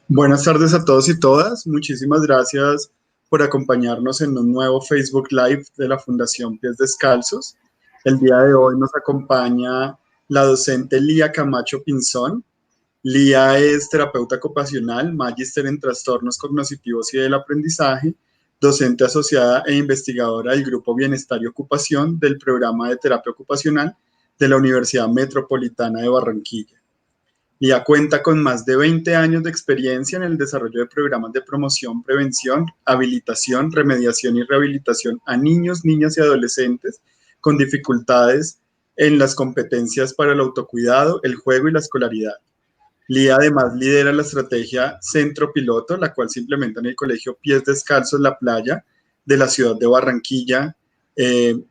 Buenas tardes a todos y todas. Muchísimas gracias por acompañarnos en un nuevo Facebook Live de la Fundación Pies Descalzos. El día de hoy nos acompaña la docente Lía Camacho Pinzón. Lía es terapeuta ocupacional, magíster en trastornos cognitivos y del aprendizaje, docente asociada e investigadora del Grupo Bienestar y Ocupación del Programa de Terapia Ocupacional de la Universidad Metropolitana de Barranquilla. Lía cuenta con más de 20 años de experiencia en el desarrollo de programas de promoción, prevención, habilitación, remediación y rehabilitación a niños, niñas y adolescentes con dificultades en las competencias para el autocuidado, el juego y la escolaridad. Lía además lidera la estrategia Centro Piloto, la cual se implementa en el Colegio Pies Descalzos La Playa de la ciudad de Barranquilla.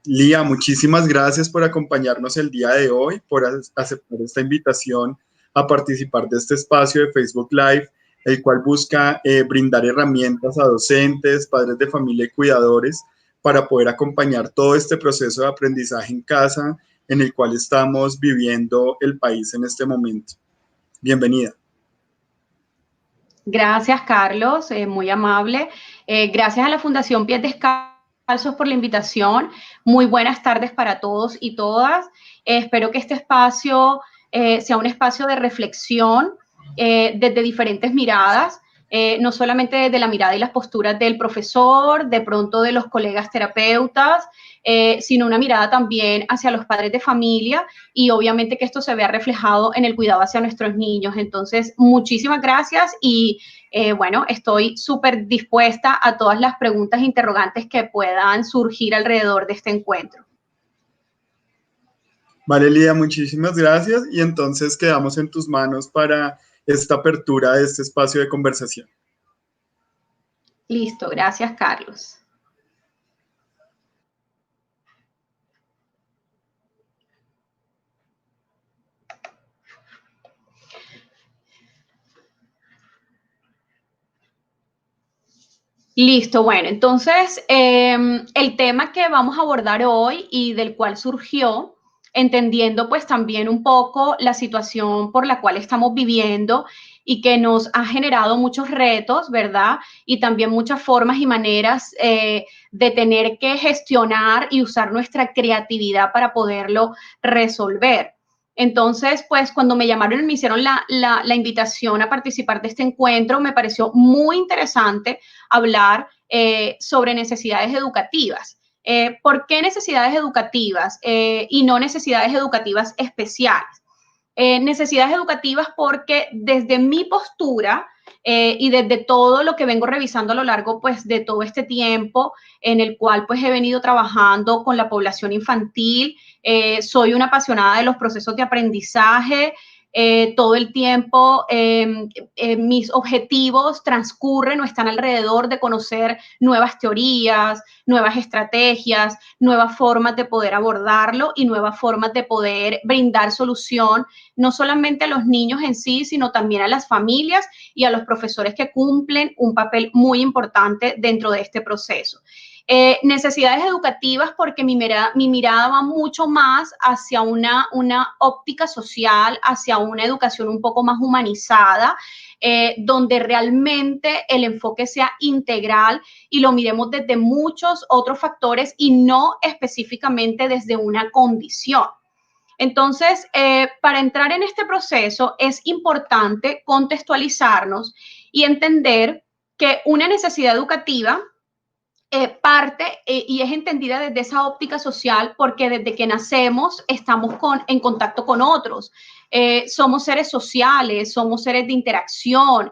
Lía, muchísimas gracias por acompañarnos el día de hoy, por aceptar esta invitación a participar de este espacio de Facebook Live, el cual busca brindar herramientas a docentes, padres de familia y cuidadores para poder acompañar todo este proceso de aprendizaje en casa en el cual estamos viviendo el país en este momento. Bienvenida. Gracias, Carlos, muy amable. Gracias a la Fundación Pies Descalzos por la invitación. Muy buenas tardes para todos y todas. Espero que este espacio sea un espacio de reflexión desde diferentes miradas, no solamente desde la mirada y las posturas del profesor, de pronto de los colegas terapeutas, sino una mirada también hacia los padres de familia y obviamente que esto se vea reflejado en el cuidado hacia nuestros niños. Entonces, muchísimas gracias y bueno, estoy súper dispuesta a todas las preguntas e interrogantes que puedan surgir alrededor de este encuentro. Vale, Lía, muchísimas gracias y entonces quedamos en tus manos para esta apertura de este espacio de conversación. Listo, gracias, Carlos. Listo, bueno, entonces el tema que vamos a abordar hoy y del cual surgió, entendiendo pues también un poco la situación por la cual estamos viviendo y que nos ha generado muchos retos, ¿verdad? Y también muchas formas y maneras de tener que gestionar y usar nuestra creatividad para poderlo resolver. Entonces, pues cuando me llamaron y me hicieron la invitación a participar de este encuentro, me pareció muy interesante hablar sobre necesidades educativas. ¿Por qué necesidades educativas y no necesidades educativas especiales? Necesidades educativas porque desde mi postura y desde todo lo que vengo revisando a lo largo pues de todo este tiempo en el cual pues he venido trabajando con la población infantil, soy una apasionada de los procesos de aprendizaje. Todo el tiempo mis objetivos transcurren o están alrededor de conocer nuevas teorías, nuevas estrategias, nuevas formas de poder abordarlo y nuevas formas de poder brindar solución no solamente a los niños en sí, sino también a las familias y a los profesores que cumplen un papel muy importante dentro de este proceso. Necesidades educativas porque mi mirada va mucho más hacia una óptica social, hacia una educación un poco más humanizada, donde realmente el enfoque sea integral y lo miremos desde muchos otros factores y no específicamente desde una condición. Entonces, para entrar en este proceso es importante contextualizarnos y entender que una necesidad educativa parte y es entendida desde esa óptica social porque desde que nacemos estamos en contacto con otros. Somos seres sociales, somos seres de interacción,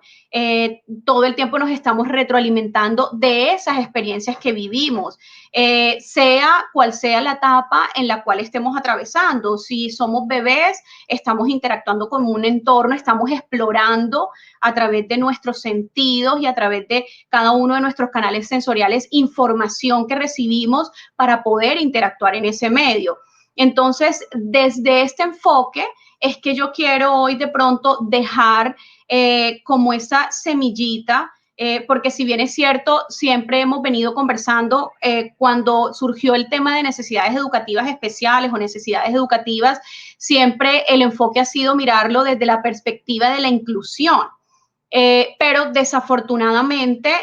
todo el tiempo nos estamos retroalimentando de esas experiencias que vivimos, sea cual sea la etapa en la cual estemos atravesando. Si somos bebés, estamos interactuando con un entorno, estamos explorando a través de nuestros sentidos y a través de cada uno de nuestros canales sensoriales información que recibimos para poder interactuar en ese medio. Entonces, desde este enfoque es que yo quiero hoy de pronto dejar como esa semillita, porque si bien es cierto, siempre hemos venido conversando cuando surgió el tema de necesidades educativas especiales o necesidades educativas, siempre el enfoque ha sido mirarlo desde la perspectiva de la inclusión. Pero desafortunadamente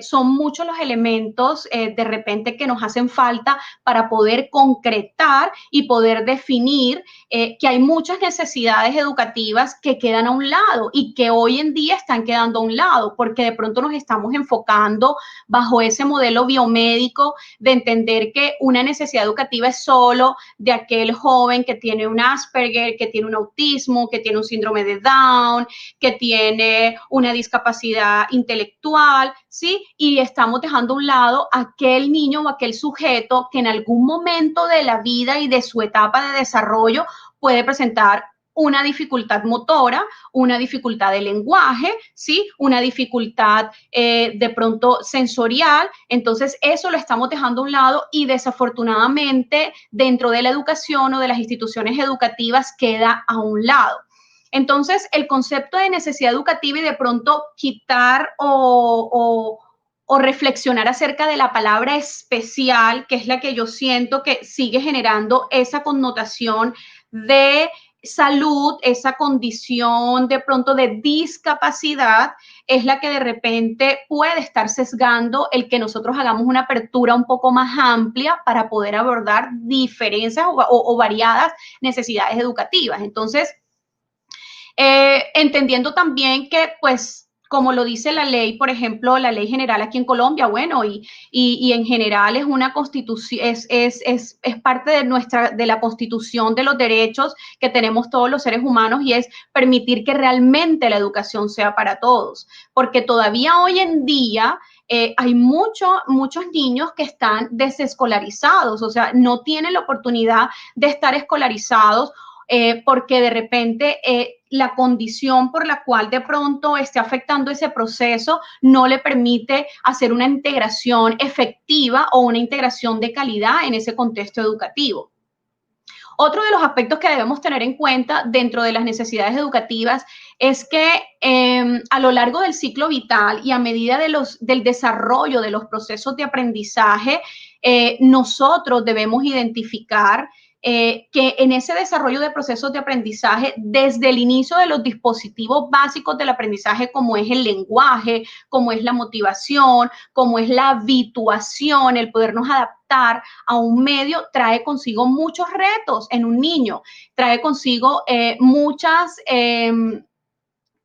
son muchos los elementos de repente que nos hacen falta para poder concretar y poder definir que hay muchas necesidades educativas que quedan a un lado y que hoy en día están quedando a un lado, porque de pronto nos estamos enfocando bajo ese modelo biomédico de entender que una necesidad educativa es solo de aquel joven que tiene un Asperger, que tiene un autismo, que tiene un síndrome de Down, que tiene una discapacidad intelectual, ¿sí? Y estamos dejando a un lado aquel niño o aquel sujeto que en algún momento de la vida y de su etapa de desarrollo puede presentar una dificultad motora, una dificultad de lenguaje, ¿sí? Una dificultad de pronto sensorial. Entonces, eso lo estamos dejando a un lado y desafortunadamente dentro de la educación o de las instituciones educativas queda a un lado. Entonces, el concepto de necesidad educativa y de pronto quitar o reflexionar acerca de la palabra especial, que es la que yo siento que sigue generando esa connotación de salud, esa condición de pronto de discapacidad, es la que de repente puede estar sesgando el que nosotros hagamos una apertura un poco más amplia para poder abordar diferencias o variadas necesidades educativas. Entonces, entendiendo también que, pues, como lo dice la ley, por ejemplo, la ley general aquí en Colombia, bueno, y en general es una constitución, es parte de la constitución de los derechos que tenemos todos los seres humanos y es permitir que realmente la educación sea para todos, porque todavía hoy en día hay muchos niños que están desescolarizados, o sea, no tienen la oportunidad de estar escolarizados porque de repente la condición por la cual de pronto esté afectando ese proceso no le permite hacer una integración efectiva o una integración de calidad en ese contexto educativo. Otro de los aspectos que debemos tener en cuenta dentro de las necesidades educativas es que a lo largo del ciclo vital y a medida del desarrollo de los procesos de aprendizaje, nosotros debemos identificar que en ese desarrollo de procesos de aprendizaje, desde el inicio de los dispositivos básicos del aprendizaje, como es el lenguaje, como es la motivación, como es la habituación, el podernos adaptar a un medio, trae consigo muchos retos en un niño, trae consigo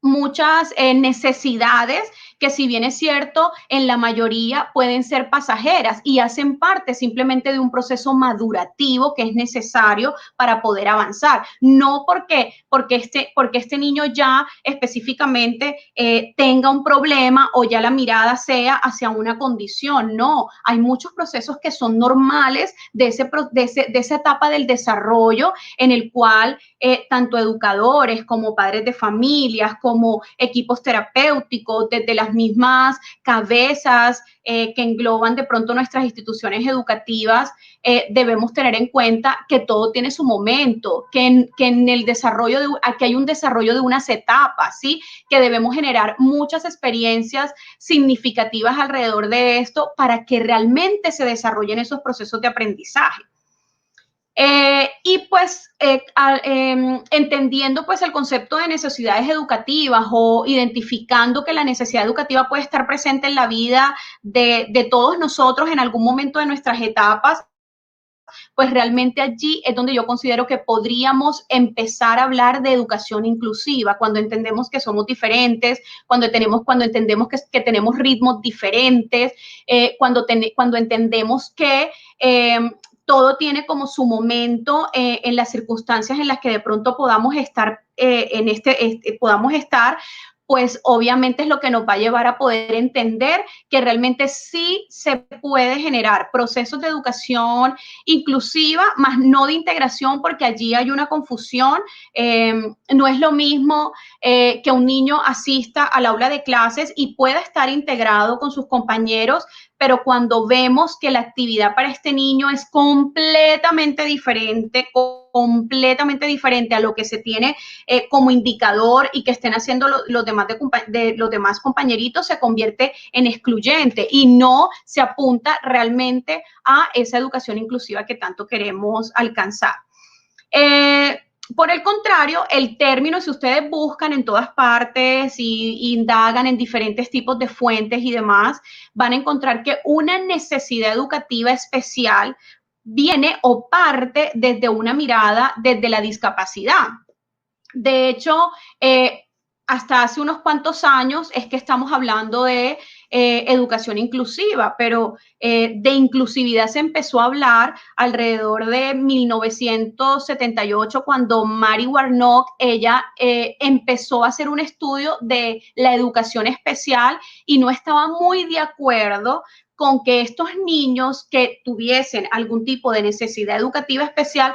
muchas necesidades que, si bien es cierto, en la mayoría pueden ser pasajeras y hacen parte simplemente de un proceso madurativo que es necesario para poder avanzar. No porque este niño ya específicamente tenga un problema o ya la mirada sea hacia una condición. No, hay muchos procesos que son normales de esa etapa del desarrollo en el cual tanto educadores como padres de familias, como equipos terapéuticos, desde las mismas cabezas que engloban de pronto nuestras instituciones educativas, debemos tener en cuenta que todo tiene su momento, que en el desarrollo, aquí hay un desarrollo de unas etapas, ¿sí? Que debemos generar muchas experiencias significativas alrededor de esto para que realmente se desarrollen esos procesos de aprendizaje. Y pues entendiendo pues el concepto de necesidades educativas o identificando que la necesidad educativa puede estar presente en la vida de todos nosotros en algún momento de nuestras etapas, pues realmente allí es donde yo considero que podríamos empezar a hablar de educación inclusiva, cuando entendemos que somos diferentes, cuando entendemos que tenemos ritmos diferentes, cuando entendemos que todo tiene como su momento en las circunstancias en las que de pronto podamos estar, podamos estar, pues obviamente es lo que nos va a llevar a poder entender que realmente sí se puede generar procesos de educación inclusiva, más no de integración, porque allí hay una confusión. No es lo mismo que un niño asista al aula de clases y pueda estar integrado con sus compañeros, pero cuando vemos que la actividad para este niño es completamente diferente a lo que se tiene como indicador y que estén haciendo los demás compañeritos, se convierte en excluyente y no se apunta realmente a esa educación inclusiva que tanto queremos alcanzar. Por el contrario, el término, si ustedes buscan en todas partes y indagan en diferentes tipos de fuentes y demás, van a encontrar que una necesidad educativa especial viene o parte desde una mirada desde la discapacidad. De hecho, hasta hace unos cuantos años es que estamos hablando de educación inclusiva, pero de inclusividad se empezó a hablar alrededor de 1978, cuando Mary Warnock, ella empezó a hacer un estudio de la educación especial y no estaba muy de acuerdo con que estos niños que tuviesen algún tipo de necesidad educativa especial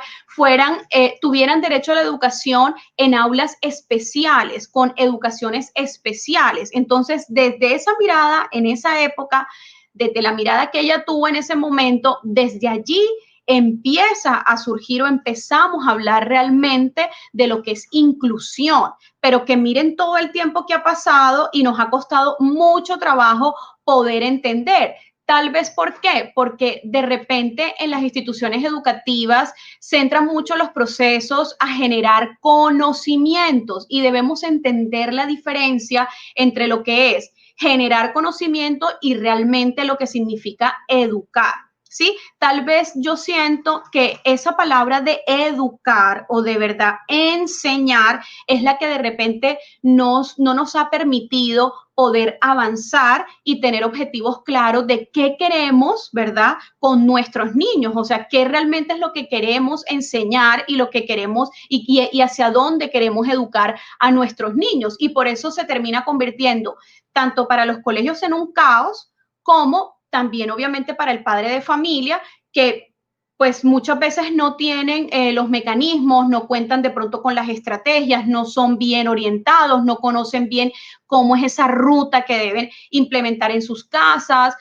tuvieran derecho a la educación en aulas especiales, con educaciones especiales. Entonces, desde esa mirada, en esa época, desde la mirada que ella tuvo en ese momento, desde allí empieza a surgir o empezamos a hablar realmente de lo que es inclusión, pero que miren todo el tiempo que ha pasado y nos ha costado mucho trabajo poder entender. Tal vez, ¿por qué? Porque de repente en las instituciones educativas centran mucho los procesos a generar conocimientos y debemos entender la diferencia entre lo que es generar conocimiento y realmente lo que significa educar. ¿Sí? Tal vez yo siento que esa palabra de educar o de verdad enseñar es la que de repente no nos ha permitido poder avanzar y tener objetivos claros de qué queremos, ¿verdad? Con nuestros niños, o sea, qué realmente es lo que queremos enseñar y lo que queremos y hacia dónde queremos educar a nuestros niños. Y por eso se termina convirtiendo tanto para los colegios en un caos como también obviamente para el padre de familia que pues muchas veces no tienen los mecanismos, no cuentan de pronto con las estrategias, no son bien orientados, no conocen bien cómo es esa ruta que deben implementar en sus casas.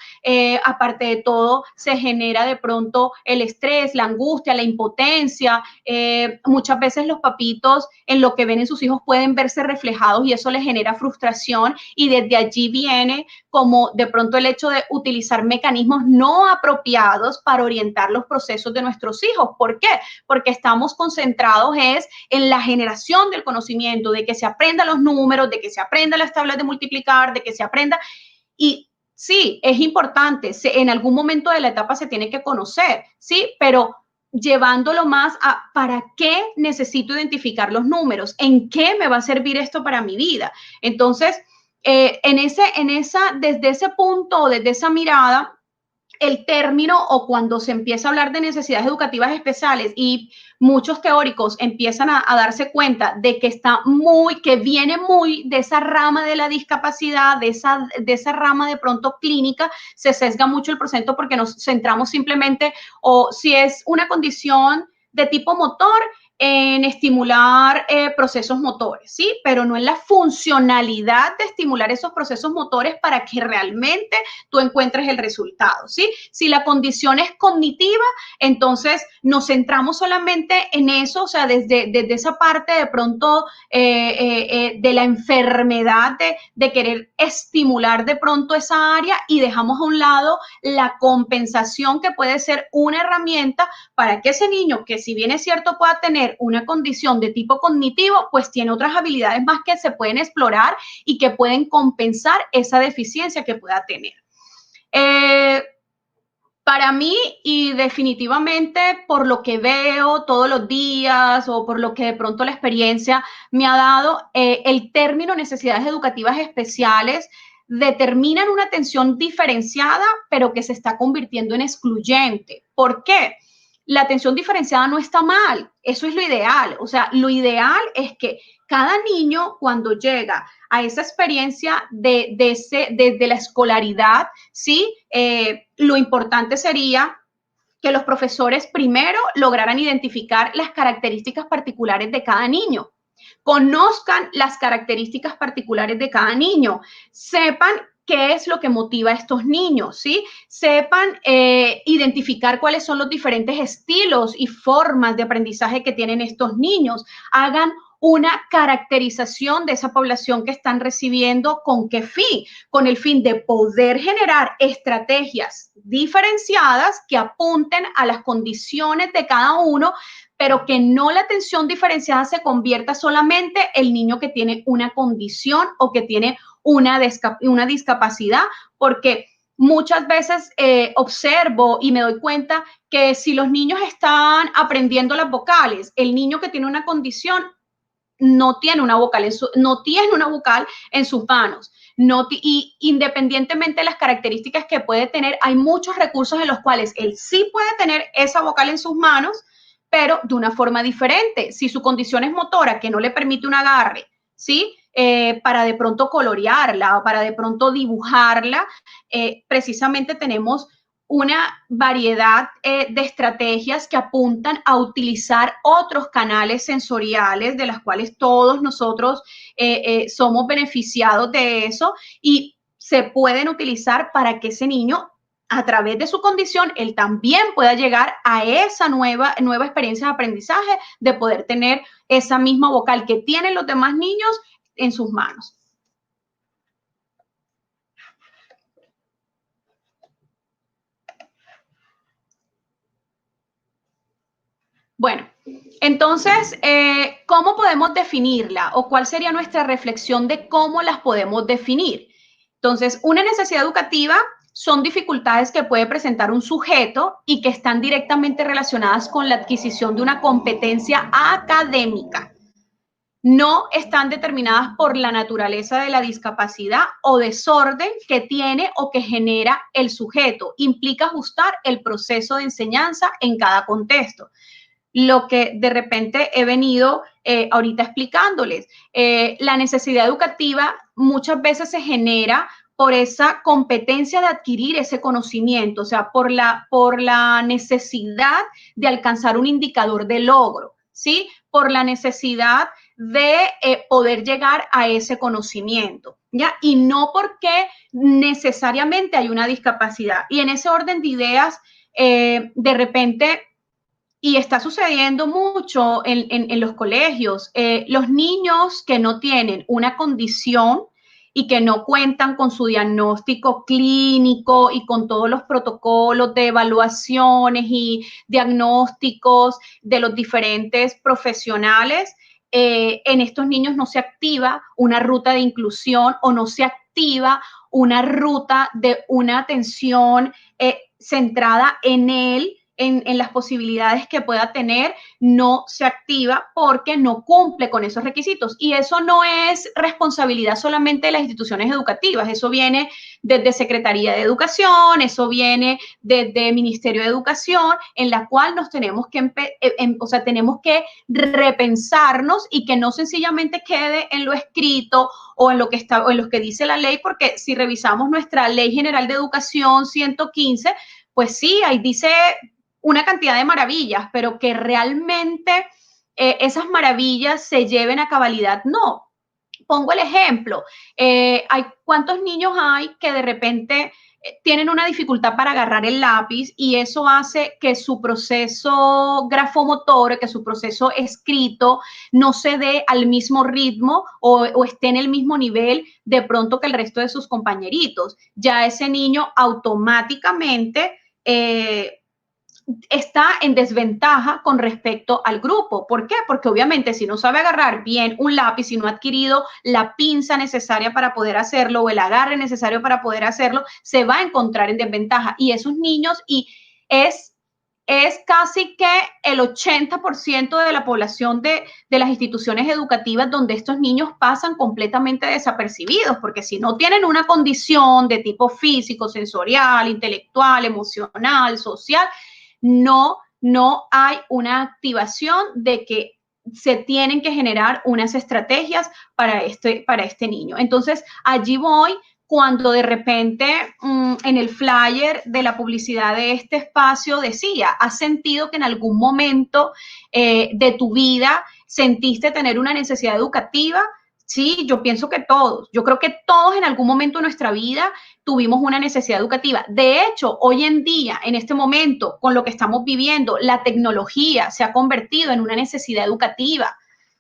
Aparte de todo, se genera de pronto el estrés, la angustia, la impotencia. Muchas veces los papitos en lo que ven en sus hijos pueden verse reflejados y eso les genera frustración y desde allí viene como de pronto el hecho de utilizar mecanismos no apropiados para orientar los procesos de nuestros hijos. ¿Por qué? Porque estamos concentrados en la generación del conocimiento, de que se aprendan los números, de que se aprendan las tablas de multiplicar, de que se aprenda. Y sí, es importante, en algún momento de la etapa se tiene que conocer, ¿sí? Pero llevándolo más a para qué necesito identificar los números, en qué me va a servir esto para mi vida. Entonces, desde ese punto, desde esa mirada, el término o cuando se empieza a hablar de necesidades educativas especiales y muchos teóricos empiezan a darse cuenta de que que viene muy de esa rama de la discapacidad, de esa rama de pronto clínica, se sesga mucho el proceso porque nos centramos simplemente o si es una condición de tipo motor, en estimular procesos motores, ¿sí? Pero no en la funcionalidad de estimular esos procesos motores para que realmente tú encuentres el resultado, ¿sí? Si la condición es cognitiva, entonces nos centramos solamente en eso, o sea, desde esa parte de pronto de la enfermedad de querer estimular de pronto esa área y dejamos a un lado la compensación que puede ser una herramienta para que ese niño, que si bien es cierto pueda tener una condición de tipo cognitivo, pues tiene otras habilidades más que se pueden explorar y que pueden compensar esa deficiencia que pueda tener. Para mí, y definitivamente por lo que veo todos los días o por lo que de pronto la experiencia me ha dado, el término necesidades educativas especiales determinan una atención diferenciada, pero que se está convirtiendo en excluyente. ¿Por qué? La atención diferenciada no está mal, eso es lo ideal. O sea, lo ideal es que cada niño cuando llega a esa experiencia de la escolaridad, ¿sí? Lo importante sería que los profesores primero lograran identificar las características particulares de cada niño, conozcan las características particulares de cada niño, sepan qué es lo que motiva a estos niños, ¿sí? Sepan identificar cuáles son los diferentes estilos y formas de aprendizaje que tienen estos niños, hagan una caracterización de esa población que están recibiendo, ¿con qué fin? Con el fin de poder generar estrategias diferenciadas que apunten a las condiciones de cada uno pero que no la atención diferenciada se convierta solamente el niño que tiene una condición o que tiene una discapacidad, porque muchas veces observo y me doy cuenta que si los niños están aprendiendo las vocales, el niño que tiene una condición no tiene una vocal en sus manos. Y independientemente de las características que puede tener, hay muchos recursos en los cuales él sí puede tener esa vocal en sus manos, pero de una forma diferente. Si su condición es motora, que no le permite un agarre, ¿sí? Para de pronto colorearla o para de pronto dibujarla, precisamente tenemos una variedad de estrategias que apuntan a utilizar otros canales sensoriales de las cuales todos nosotros somos beneficiados de eso y se pueden utilizar para que ese niño, a través de su condición, él también pueda llegar a esa nueva experiencia de aprendizaje, de poder tener esa misma vocal que tienen los demás niños en sus manos. Bueno, entonces, ¿cómo podemos definirla o cuál sería nuestra reflexión de cómo las podemos definir? Entonces, una necesidad educativa son dificultades que puede presentar un sujeto y que están directamente relacionadas con la adquisición de una competencia académica. No están determinadas por la naturaleza de la discapacidad o desorden que tiene o que genera el sujeto. Implica ajustar el proceso de enseñanza en cada contexto. Lo que de repente he venido ahorita explicándoles. La necesidad educativa muchas veces se genera por esa competencia de adquirir ese conocimiento, o sea, por la necesidad de alcanzar un indicador de logro, ¿sí? Por la necesidad de poder llegar a ese conocimiento, ¿ya? Y no porque necesariamente hay una discapacidad. Y en ese orden de ideas, de repente y está sucediendo mucho en los colegios. Los niños que no tienen una condición y que no cuentan con su diagnóstico clínico y con todos los protocolos de evaluaciones y diagnósticos de los diferentes profesionales, en estos niños no se activa una ruta de inclusión o no se activa una ruta de una atención centrada en él, en las posibilidades que pueda tener, no se activa porque no cumple con esos requisitos. Y eso no es responsabilidad solamente de las instituciones educativas, eso viene desde Secretaría de Educación, eso viene desde Ministerio de Educación, en la cual nos tenemos que, tenemos que repensarnos y que no sencillamente quede en lo escrito o en lo que está o en lo que dice la ley, porque si revisamos nuestra Ley General de Educación 115, pues sí, ahí dice una cantidad de maravillas, pero que realmente esas maravillas se lleven a cabalidad, no. Pongo el ejemplo, ¿cuántos niños hay que de repente tienen una dificultad para agarrar el lápiz y eso hace que su proceso grafomotor, que su proceso escrito no se dé al mismo ritmo o esté en el mismo nivel de pronto que el resto de sus compañeritos? Ya ese niño automáticamente está en desventaja con respecto al grupo. ¿Por qué? Porque obviamente si no sabe agarrar bien un lápiz, si no ha adquirido la pinza necesaria para poder hacerlo o el agarre necesario para poder hacerlo, se va a encontrar en desventaja. Y esos niños, y es casi que el 80% de la población de las instituciones educativas donde estos niños pasan completamente desapercibidos, porque si no tienen una condición de tipo físico, sensorial, intelectual, emocional, social, no hay una activación de que se tienen que generar unas estrategias para este niño. Entonces, allí voy cuando de repente en el flyer de la publicidad de este espacio decía, ¿has sentido que en algún momento de tu vida sentiste tener una necesidad educativa? Sí, yo pienso que todos. Yo creo que todos en algún momento de nuestra vida tuvimos una necesidad educativa. De hecho, hoy en día, en este momento, con lo que estamos viviendo, la tecnología se ha convertido en una necesidad educativa.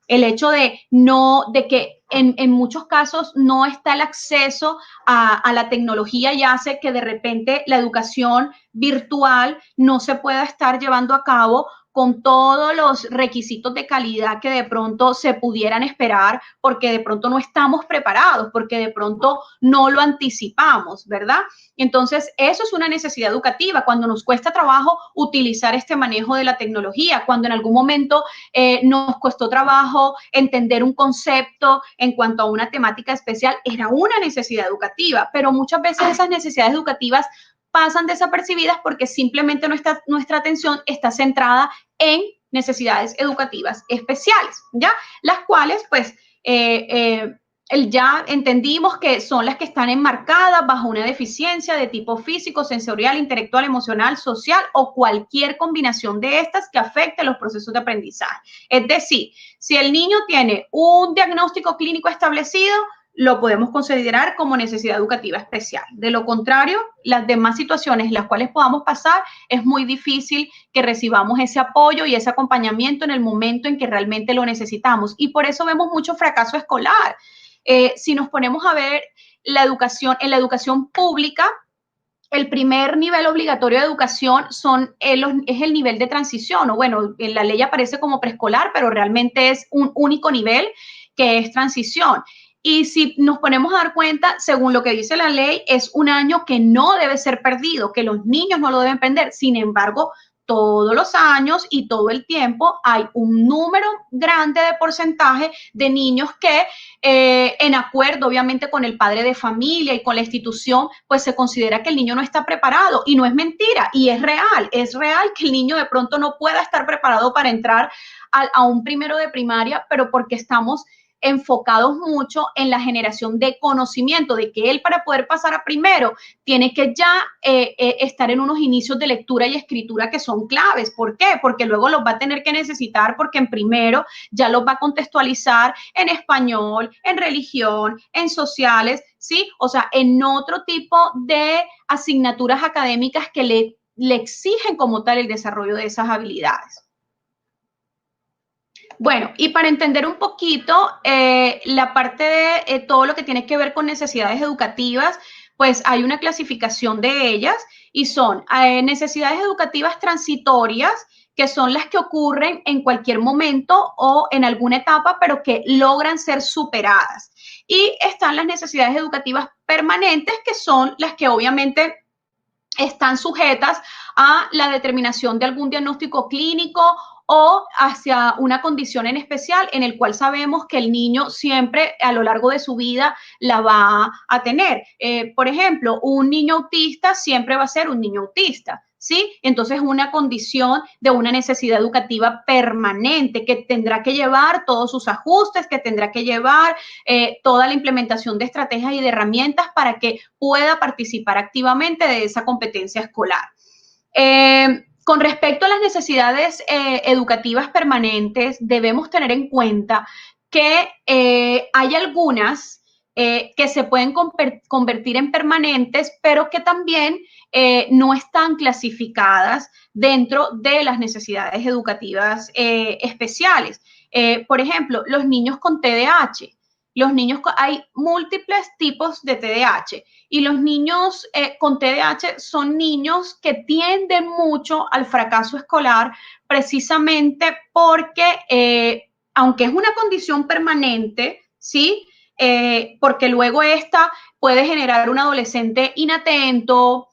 El hecho de que en muchos casos no está el acceso a la tecnología y hace que de repente la educación virtual no se pueda estar llevando a cabo con todos los requisitos de calidad que de pronto se pudieran esperar, porque de pronto no estamos preparados, porque de pronto no lo anticipamos, ¿verdad? Entonces, eso es una necesidad educativa, cuando nos cuesta trabajo utilizar este manejo de la tecnología, cuando en algún momento nos costó trabajo entender un concepto en cuanto a una temática especial, era una necesidad educativa, pero muchas veces esas necesidades educativas pasan desapercibidas porque simplemente nuestra atención está centrada en necesidades educativas especiales, ¿ya? Las cuales, pues, ya entendimos que son las que están enmarcadas bajo una deficiencia de tipo físico, sensorial, intelectual, emocional, social o cualquier combinación de estas que afecte los procesos de aprendizaje. Es decir, si el niño tiene un diagnóstico clínico establecido, lo podemos considerar como necesidad educativa especial. De lo contrario, las demás situaciones en las cuales podamos pasar, es muy difícil que recibamos ese apoyo y ese acompañamiento en el momento en que realmente lo necesitamos. Y por eso vemos mucho fracaso escolar. Si nos ponemos a ver la educación, en la educación pública, el primer nivel obligatorio de educación es el nivel de transición, o bueno, en la ley aparece como preescolar, pero realmente es un único nivel que es transición. Y si nos ponemos a dar cuenta, según lo que dice la ley, es un año que no debe ser perdido, que los niños no lo deben perder. Sin embargo, todos los años y todo el tiempo hay un número grande de porcentaje de niños que en acuerdo obviamente con el padre de familia y con la institución, pues se considera que el niño no está preparado y no es mentira y es real que el niño de pronto no pueda estar preparado para entrar a un primero de primaria, pero porque estamos enfocados mucho en la generación de conocimiento, de que él para poder pasar a primero tiene que ya estar en unos inicios de lectura y escritura que son claves. ¿Por qué? Porque luego los va a tener que necesitar porque en primero ya los va a contextualizar en español, en religión, en sociales, ¿sí? O sea, en otro tipo de asignaturas académicas que le exigen como tal el desarrollo de esas habilidades. Bueno, y para entender un poquito la parte de todo lo que tiene que ver con necesidades educativas, pues hay una clasificación de ellas y son necesidades educativas transitorias, que son las que ocurren en cualquier momento o en alguna etapa, pero que logran ser superadas. Y están las necesidades educativas permanentes, que son las que obviamente están sujetas a la determinación de algún diagnóstico clínico o hacia una condición en especial en el cual sabemos que el niño siempre a lo largo de su vida la va a tener. Por ejemplo, un niño autista siempre va a ser un niño autista. ¿Sí? Entonces, una condición de una necesidad educativa permanente que tendrá que llevar todos sus ajustes, que tendrá que llevar toda la implementación de estrategias y de herramientas para que pueda participar activamente de esa competencia escolar. Con respecto a las necesidades educativas permanentes, debemos tener en cuenta que hay algunas que se pueden convertir en permanentes, pero que también no están clasificadas dentro de las necesidades educativas especiales. Por ejemplo, los niños con TDAH. Hay múltiples tipos de TDAH y los niños con TDAH son niños que tienden mucho al fracaso escolar precisamente porque, aunque es una condición permanente, ¿sí? Porque luego esta puede generar un adolescente inatento,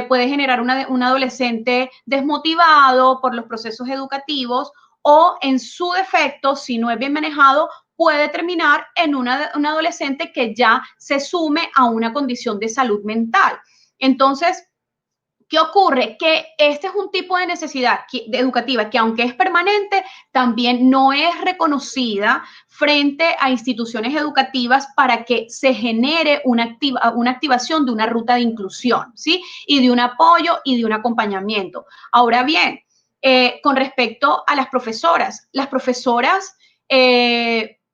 puede generar un adolescente desmotivado por los procesos educativos o en su defecto, si no es bien manejado, puede terminar en un adolescente que ya se sume a una condición de salud mental. Entonces, ¿qué ocurre? Que este es un tipo de necesidad educativa que aunque es permanente, también no es reconocida frente a instituciones educativas para que se genere una activación de una ruta de inclusión, ¿sí? Y de un apoyo y de un acompañamiento. Ahora bien, con respecto a las profesoras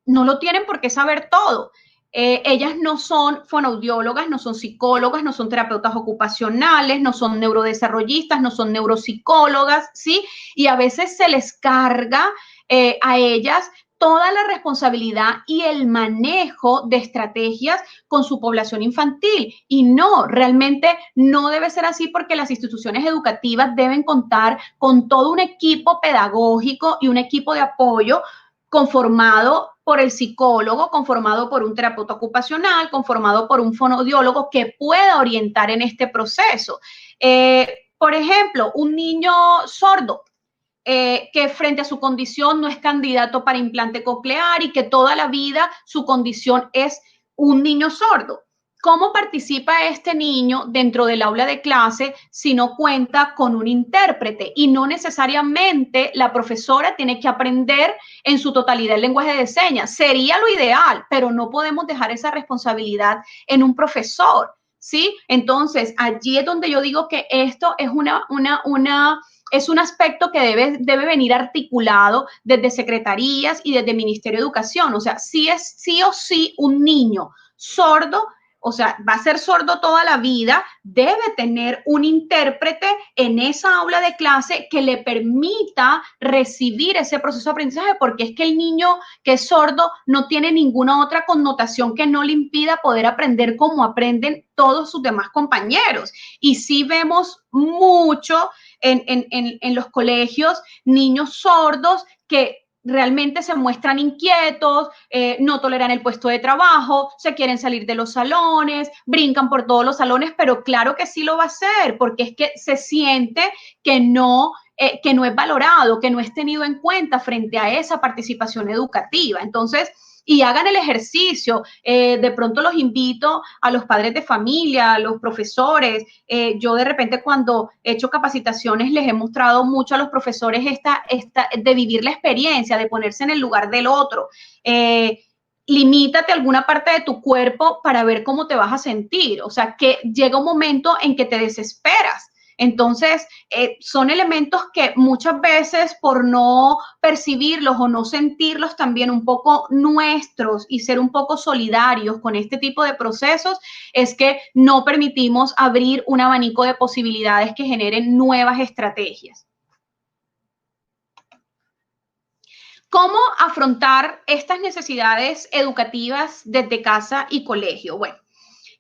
no lo tienen por qué saber todo. Ellas no son fonoaudiólogas, no son psicólogas, no son terapeutas ocupacionales, no son neurodesarrollistas, no son neuropsicólogas, ¿sí? Y a veces se les carga a ellas toda la responsabilidad y el manejo de estrategias con su población infantil. Y no, realmente no debe ser así, porque las instituciones educativas deben contar con todo un equipo pedagógico y un equipo de apoyo conformado por el psicólogo, conformado por un terapeuta ocupacional, conformado por un fonoaudiólogo que pueda orientar en este proceso. Por ejemplo, un niño sordo, que frente a su condición no es candidato para implante coclear y que toda la vida su condición es un niño sordo. ¿Cómo participa este niño dentro del aula de clase si no cuenta con un intérprete? Y no necesariamente la profesora tiene que aprender en su totalidad el lenguaje de señas. Sería lo ideal, pero no podemos dejar esa responsabilidad en un profesor, ¿sí? Entonces, allí es donde yo digo que esto es es un aspecto que debe venir articulado desde secretarías y desde Ministerio de Educación. O sea, si es sí o sí un niño sordo, o sea, va a ser sordo toda la vida, debe tener un intérprete en esa aula de clase que le permita recibir ese proceso de aprendizaje, porque es que el niño que es sordo no tiene ninguna otra connotación que no le impida poder aprender como aprenden todos sus demás compañeros. Y sí vemos mucho en los colegios niños sordos que realmente se muestran inquietos, no toleran el puesto de trabajo, se quieren salir de los salones, brincan por todos los salones, pero claro que sí lo va a hacer, porque es que se siente que no es valorado, que no es tenido en cuenta frente a esa participación educativa. Entonces, y hagan el ejercicio. De pronto los invito a los padres de familia, a los profesores. Yo de repente cuando he hecho capacitaciones les he mostrado mucho a los profesores de vivir la experiencia, de ponerse en el lugar del otro. Limítate a alguna parte de tu cuerpo para ver cómo te vas a sentir. O sea, que llega un momento en que te desesperas. Entonces, son elementos que muchas veces por no percibirlos o no sentirlos también un poco nuestros y ser un poco solidarios con este tipo de procesos, es que no permitimos abrir un abanico de posibilidades que generen nuevas estrategias. ¿Cómo afrontar estas necesidades educativas desde casa y colegio? Bueno,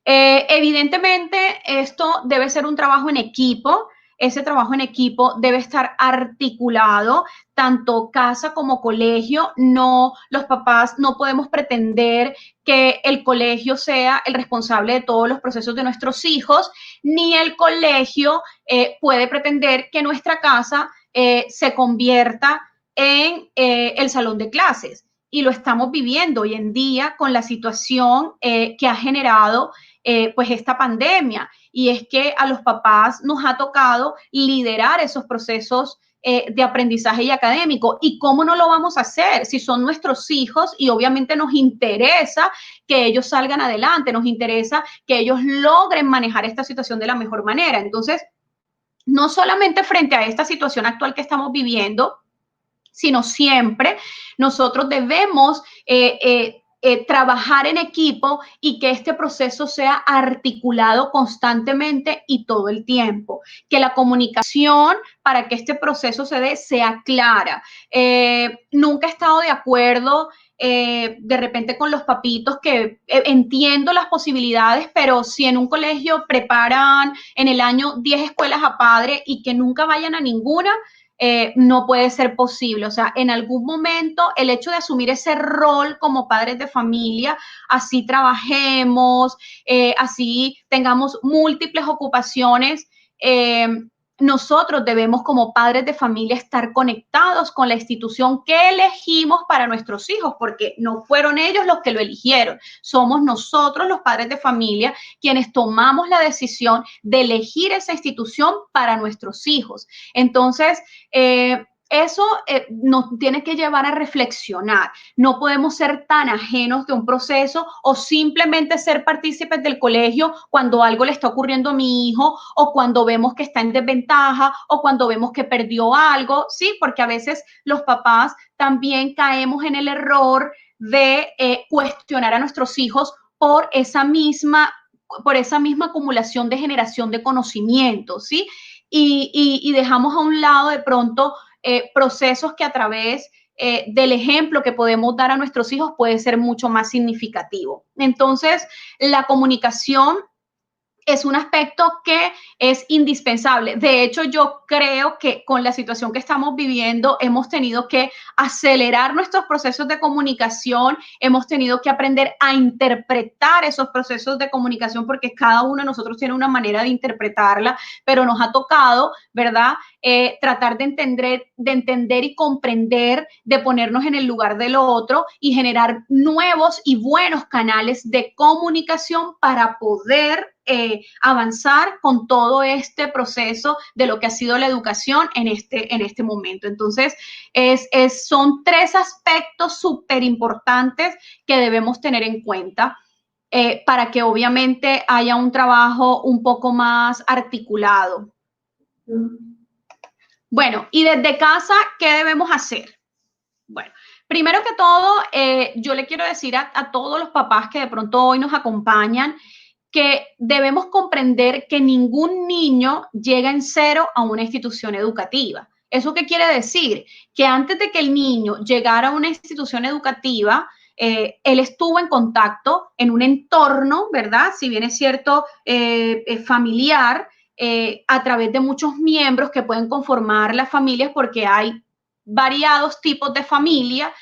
evidentemente, esto debe ser un trabajo en equipo. Ese trabajo en equipo debe estar articulado, tanto casa como colegio. No, los papás no podemos pretender que el colegio sea el responsable de todos los procesos de nuestros hijos, ni el colegio puede pretender que nuestra casa se convierta en el salón de clases. Y lo estamos viviendo hoy en día con la situación que ha generado pues esta pandemia, y es que a los papás nos ha tocado liderar esos procesos de aprendizaje y académico. ¿Y cómo no lo vamos a hacer si son nuestros hijos y obviamente nos interesa que ellos salgan adelante, nos interesa que ellos logren manejar esta situación de la mejor manera? Entonces, no solamente frente a esta situación actual que estamos viviendo, sino siempre nosotros debemos trabajar en equipo y que este proceso sea articulado constantemente y todo el tiempo. Que la comunicación para que este proceso se dé sea clara. Nunca he estado de acuerdo de repente con los papitos que entiendo las posibilidades, pero si en un colegio preparan en el año 10 escuelas a padre y que nunca vayan a ninguna, no puede ser posible. O sea, en algún momento el hecho de asumir ese rol como padres de familia, así trabajemos, así tengamos múltiples ocupaciones, nosotros debemos como padres de familia estar conectados con la institución que elegimos para nuestros hijos, porque no fueron ellos los que lo eligieron, somos nosotros los padres de familia quienes tomamos la decisión de elegir esa institución para nuestros hijos. Entonces, eso nos tiene que llevar a reflexionar. No podemos ser tan ajenos de un proceso o simplemente ser partícipes del colegio cuando algo le está ocurriendo a mi hijo o cuando vemos que está en desventaja o cuando vemos que perdió algo, ¿sí? Porque a veces los papás también caemos en el error de cuestionar a nuestros hijos por esa misma acumulación de generación de conocimiento, ¿sí? Y dejamos a un lado de pronto procesos que a través del ejemplo que podemos dar a nuestros hijos puede ser mucho más significativo. Entonces, la comunicación es un aspecto que es indispensable. De hecho, yo creo que con la situación que estamos viviendo hemos tenido que acelerar nuestros procesos de comunicación, hemos tenido que aprender a interpretar esos procesos de comunicación porque cada uno de nosotros tiene una manera de interpretarla, pero nos ha tocado, ¿verdad? Tratar de entender y comprender, de ponernos en el lugar del otro y generar nuevos y buenos canales de comunicación para poder avanzar con todo este proceso de lo que ha sido la educación en este momento. Entonces, son 3 aspectos súper importantes que debemos tener en cuenta para que obviamente haya un trabajo un poco más articulado. Bueno, y desde casa, ¿qué debemos hacer? Bueno, primero que todo, yo le quiero decir a todos los papás que de pronto hoy nos acompañan que debemos comprender que ningún niño llega en cero a una institución educativa. ¿Eso qué quiere decir? Que antes de que el niño llegara a una institución educativa, él estuvo en contacto en un entorno, ¿verdad? Si bien es cierto, familiar, a través de muchos miembros que pueden conformar las familias porque hay variados tipos de familia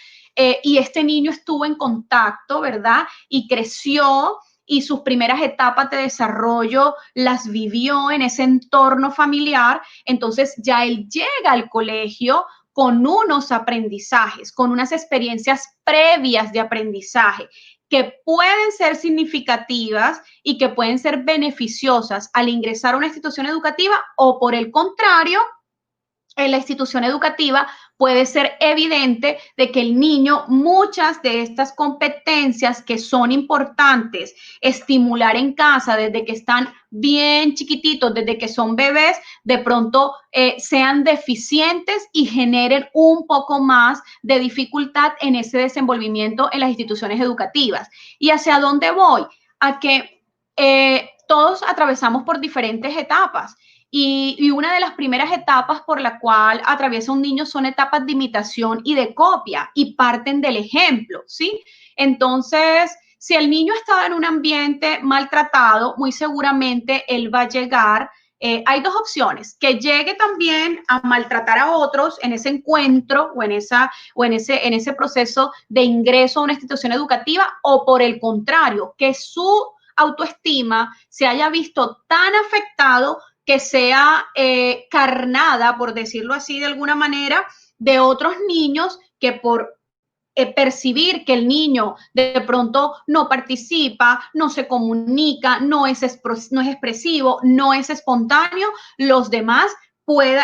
y este niño estuvo en contacto, ¿verdad? Y creció y sus primeras etapas de desarrollo las vivió en ese entorno familiar, entonces ya él llega al colegio con unos aprendizajes, con unas experiencias previas de aprendizaje que pueden ser significativas y que pueden ser beneficiosas al ingresar a una institución educativa o por el contrario, en la institución educativa puede ser evidente de que el niño muchas de estas competencias que son importantes estimular en casa desde que están bien chiquititos, desde que son bebés, de pronto sean deficientes y generen un poco más de dificultad en ese desenvolvimiento en las instituciones educativas. ¿Y hacia dónde voy? A que todos atravesamos por diferentes etapas. Y una de las primeras etapas por la cual atraviesa un niño son etapas de imitación y de copia y parten del ejemplo, ¿sí? Entonces, si el niño está en un ambiente maltratado, muy seguramente él va a llegar. Hay 2 opciones, que llegue también a maltratar a otros en ese encuentro o en ese proceso de ingreso a una institución educativa o por el contrario, que su autoestima se haya visto tan afectado que sea carnada, por decirlo así de alguna manera, de otros niños que por percibir que el niño de pronto no participa, no se comunica, no es expresivo, no es espontáneo, los demás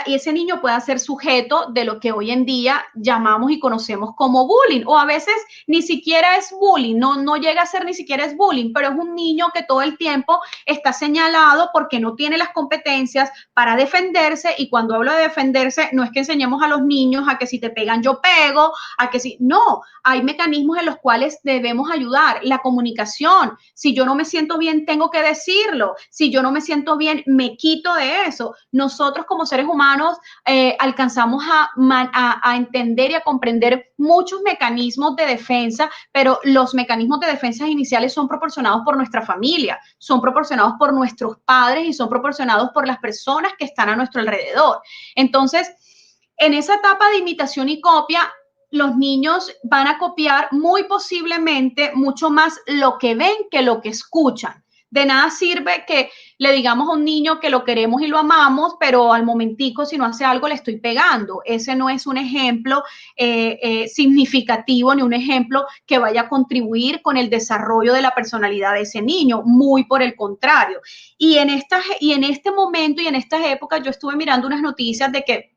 y ese niño pueda ser sujeto de lo que hoy en día llamamos y conocemos como bullying, o a veces ni siquiera es bullying, no llega a ser ni siquiera es bullying, pero es un niño que todo el tiempo está señalado porque no tiene las competencias para defenderse, y cuando hablo de defenderse, no es que enseñemos a los niños a que si te pegan yo pego, a que si, no, hay mecanismos en los cuales debemos ayudar, la comunicación, si yo no me siento bien, tengo que decirlo, si yo no me siento bien, me quito de eso. Nosotros como seres humanos alcanzamos a entender y a comprender muchos mecanismos de defensa, pero los mecanismos de defensa iniciales son proporcionados por nuestra familia, son proporcionados por nuestros padres y son proporcionados por las personas que están a nuestro alrededor. Entonces, en esa etapa de imitación y copia, los niños van a copiar muy posiblemente mucho más lo que ven que lo que escuchan. De nada sirve que le digamos a un niño que lo queremos y lo amamos, pero al momentico, si no hace algo, le estoy pegando. Ese no es un ejemplo significativo ni un ejemplo que vaya a contribuir con el desarrollo de la personalidad de ese niño. Muy por el contrario. Y en este momento y en estas épocas, yo estuve mirando unas noticias de que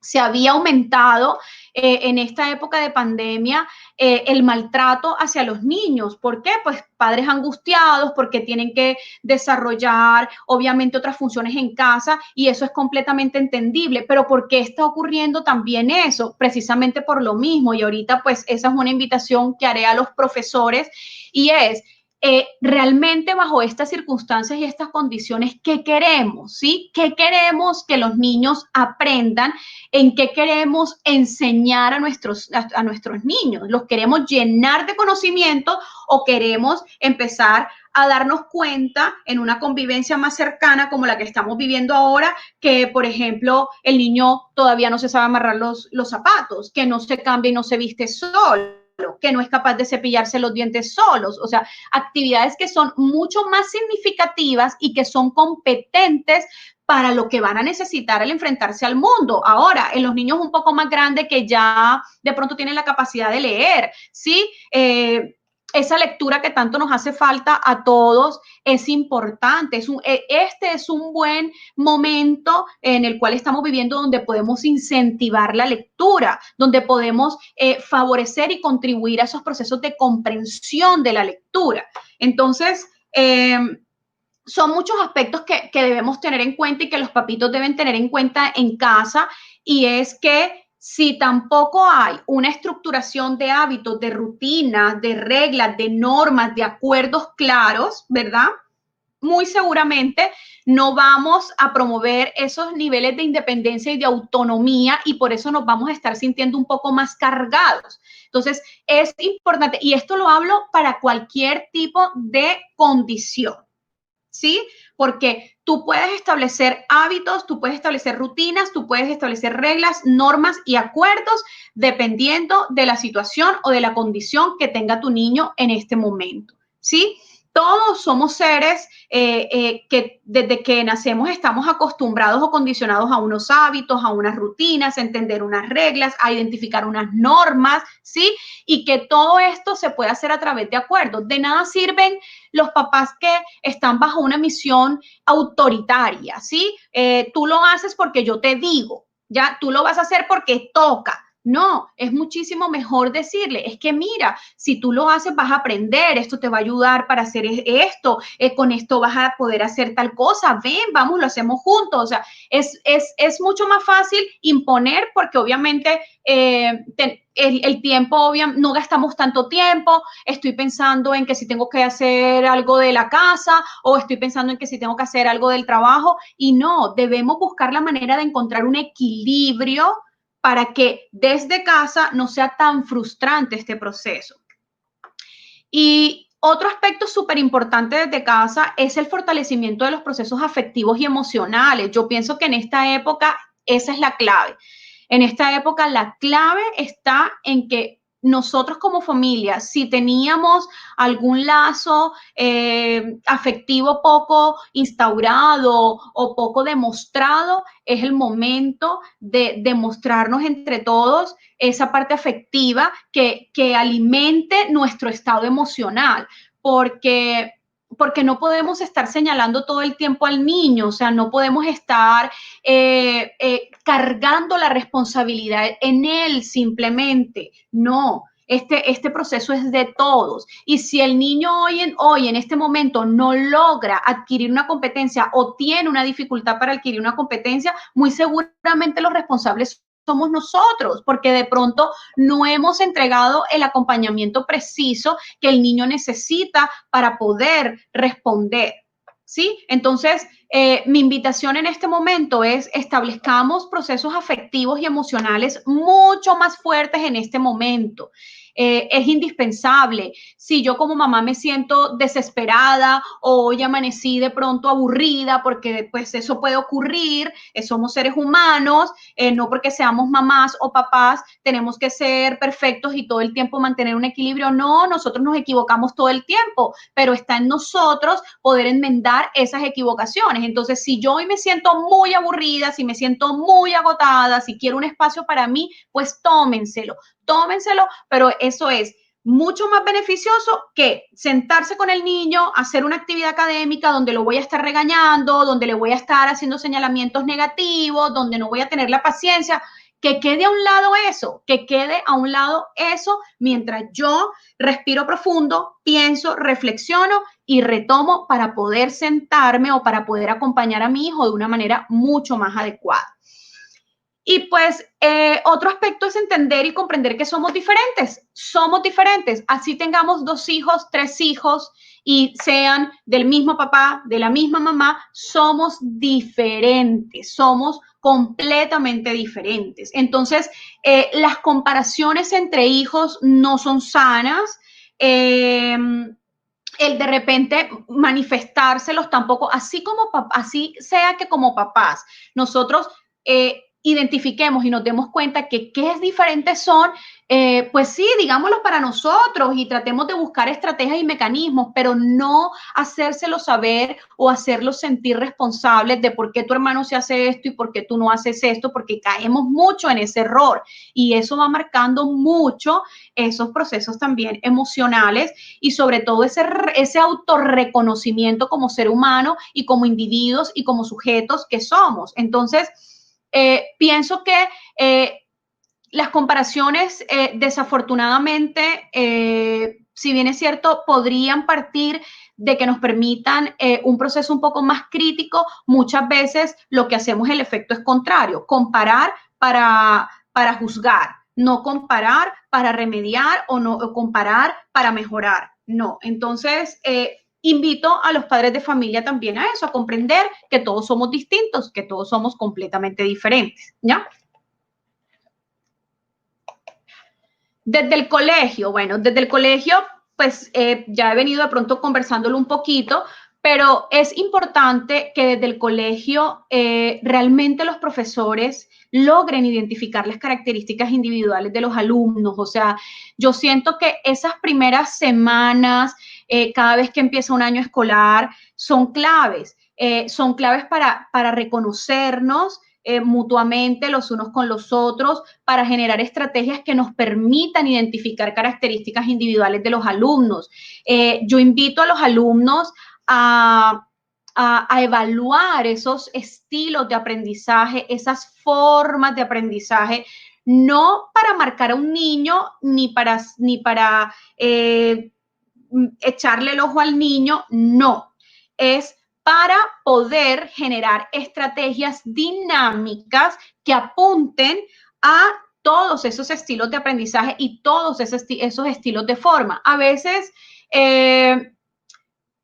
se había aumentado en esta época de pandemia el maltrato hacia los niños. ¿Por qué? Pues padres angustiados porque tienen que desarrollar obviamente otras funciones en casa y eso es completamente entendible. Pero ¿por qué está ocurriendo también eso? Precisamente por lo mismo. Y ahorita pues esa es una invitación que haré a los profesores y es realmente bajo estas circunstancias y estas condiciones, ¿qué queremos? ¿Sí? ¿Qué queremos que los niños aprendan? ¿En qué queremos enseñar a nuestros niños? ¿Los queremos llenar de conocimiento o queremos empezar a darnos cuenta en una convivencia más cercana como la que estamos viviendo ahora, que, por ejemplo, el niño todavía no se sabe amarrar los zapatos, que no se cambia y no se viste solo, que no es capaz de cepillarse los dientes solos? O sea, actividades que son mucho más significativas y que son competentes para lo que van a necesitar al enfrentarse al mundo. Ahora, en los niños un poco más grandes que ya de pronto tienen la capacidad de leer, ¿sí? Esa lectura que tanto nos hace falta a todos es importante. Este es un buen momento en el cual estamos viviendo, donde podemos incentivar la lectura, donde podemos favorecer y contribuir a esos procesos de comprensión de la lectura. Entonces, son muchos aspectos que debemos tener en cuenta y que los papitos deben tener en cuenta en casa, y es que si tampoco hay una estructuración de hábitos, de rutinas, de reglas, de normas, de acuerdos claros, ¿verdad? Muy seguramente no vamos a promover esos niveles de independencia y de autonomía, y por eso nos vamos a estar sintiendo un poco más cargados. Entonces, es importante, y esto lo hablo para cualquier tipo de condición, ¿sí? Porque tú puedes establecer hábitos, tú puedes establecer rutinas, tú puedes establecer reglas, normas y acuerdos dependiendo de la situación o de la condición que tenga tu niño en este momento, ¿sí? Todos somos seres que desde que nacemos estamos acostumbrados o condicionados a unos hábitos, a unas rutinas, a entender unas reglas, a identificar unas normas, ¿sí? Y que todo esto se puede hacer a través de acuerdos. De nada sirven los papás que están bajo una misión autoritaria, ¿sí? Tú lo haces porque yo te digo, ya, tú lo vas a hacer porque toca. No, es muchísimo mejor decirle, es que mira, si tú lo haces vas a aprender, esto te va a ayudar para hacer esto, con esto vas a poder hacer tal cosa, ven, vamos, lo hacemos juntos. O sea, es mucho más fácil imponer, porque obviamente el tiempo, no gastamos tanto tiempo. Estoy pensando en que si tengo que hacer algo de la casa, o estoy pensando en que si tengo que hacer algo del trabajo, y no, debemos buscar la manera de encontrar un equilibrio para que desde casa no sea tan frustrante este proceso. Y otro aspecto súper importante desde casa es el fortalecimiento de los procesos afectivos y emocionales. Yo pienso que en esta época esa es la clave. En esta época la clave está en que nosotros como familia, si teníamos algún lazo afectivo poco instaurado o poco demostrado, es el momento de demostrarnos entre todos esa parte afectiva que alimente nuestro estado emocional, porque no podemos estar señalando todo el tiempo al niño. O sea, no podemos estar cargando la responsabilidad en él simplemente. No, este proceso es de todos. Y si el niño hoy en este momento no logra adquirir una competencia o tiene una dificultad para adquirir una competencia, muy seguramente los responsables somos nosotros, porque de pronto no hemos entregado el acompañamiento preciso que el niño necesita para poder responder, ¿sí? Entonces, mi invitación en este momento es: establezcamos procesos afectivos y emocionales mucho más fuertes en este momento. Es indispensable. Si yo como mamá me siento desesperada, o hoy amanecí de pronto aburrida, porque pues eso puede ocurrir, somos seres humanos, no porque seamos mamás o papás tenemos que ser perfectos y todo el tiempo mantener un equilibrio. No, nosotros nos equivocamos todo el tiempo, pero está en nosotros poder enmendar esas equivocaciones. Entonces, si yo hoy me siento muy aburrida, si me siento muy agotada, si quiero un espacio para mí, pues tómenselo, pero eso es mucho más beneficioso que sentarse con el niño, hacer una actividad académica donde lo voy a estar regañando, donde le voy a estar haciendo señalamientos negativos, donde no voy a tener la paciencia. Que quede a un lado eso, que quede a un lado eso, mientras yo respiro profundo, pienso, reflexiono y retomo para poder sentarme o para poder acompañar a mi hijo de una manera mucho más adecuada. Y pues otro aspecto es entender y comprender que somos diferentes, así tengamos 2 hijos, 3 hijos, y sean del mismo papá, de la misma mamá, somos diferentes, somos completamente diferentes. Entonces, las comparaciones entre hijos no son sanas. El de repente manifestárselos tampoco, así como así sea que como papás nosotros identifiquemos y nos demos cuenta que qué es diferentes son, pues sí, digámoslo para nosotros y tratemos de buscar estrategias y mecanismos, pero no hacérselo saber o hacerlos sentir responsables de por qué tu hermano se hace esto y por qué tú no haces esto, porque caemos mucho en ese error y eso va marcando mucho esos procesos también emocionales y sobre todo ese autorreconocimiento como ser humano y como individuos y como sujetos que somos. Entonces, pienso que las comparaciones, desafortunadamente, si bien es cierto, podrían partir de que nos permitan un proceso un poco más crítico, muchas veces lo que hacemos el efecto es contrario, comparar para juzgar, no comparar para remediar o comparar para mejorar, no. Entonces, invito a los padres de familia también a eso, a comprender que todos somos distintos, que todos somos completamente diferentes, ¿ya? Desde el colegio, bueno, desde el colegio, pues ya he venido de pronto conversándolo un poquito, pero es importante que desde el colegio realmente los profesores logren identificar las características individuales de los alumnos. O sea, yo siento que esas primeras semanas, cada vez que empieza un año escolar, son claves para reconocernos mutuamente los unos con los otros, para generar estrategias que nos permitan identificar características individuales de los alumnos. Yo invito a los alumnos a evaluar esos estilos de aprendizaje, esas formas de aprendizaje, no para marcar a un niño ni para echarle el ojo al niño, no. Es para poder generar estrategias dinámicas que apunten a todos esos estilos de aprendizaje y todos esos estilos de forma. A veces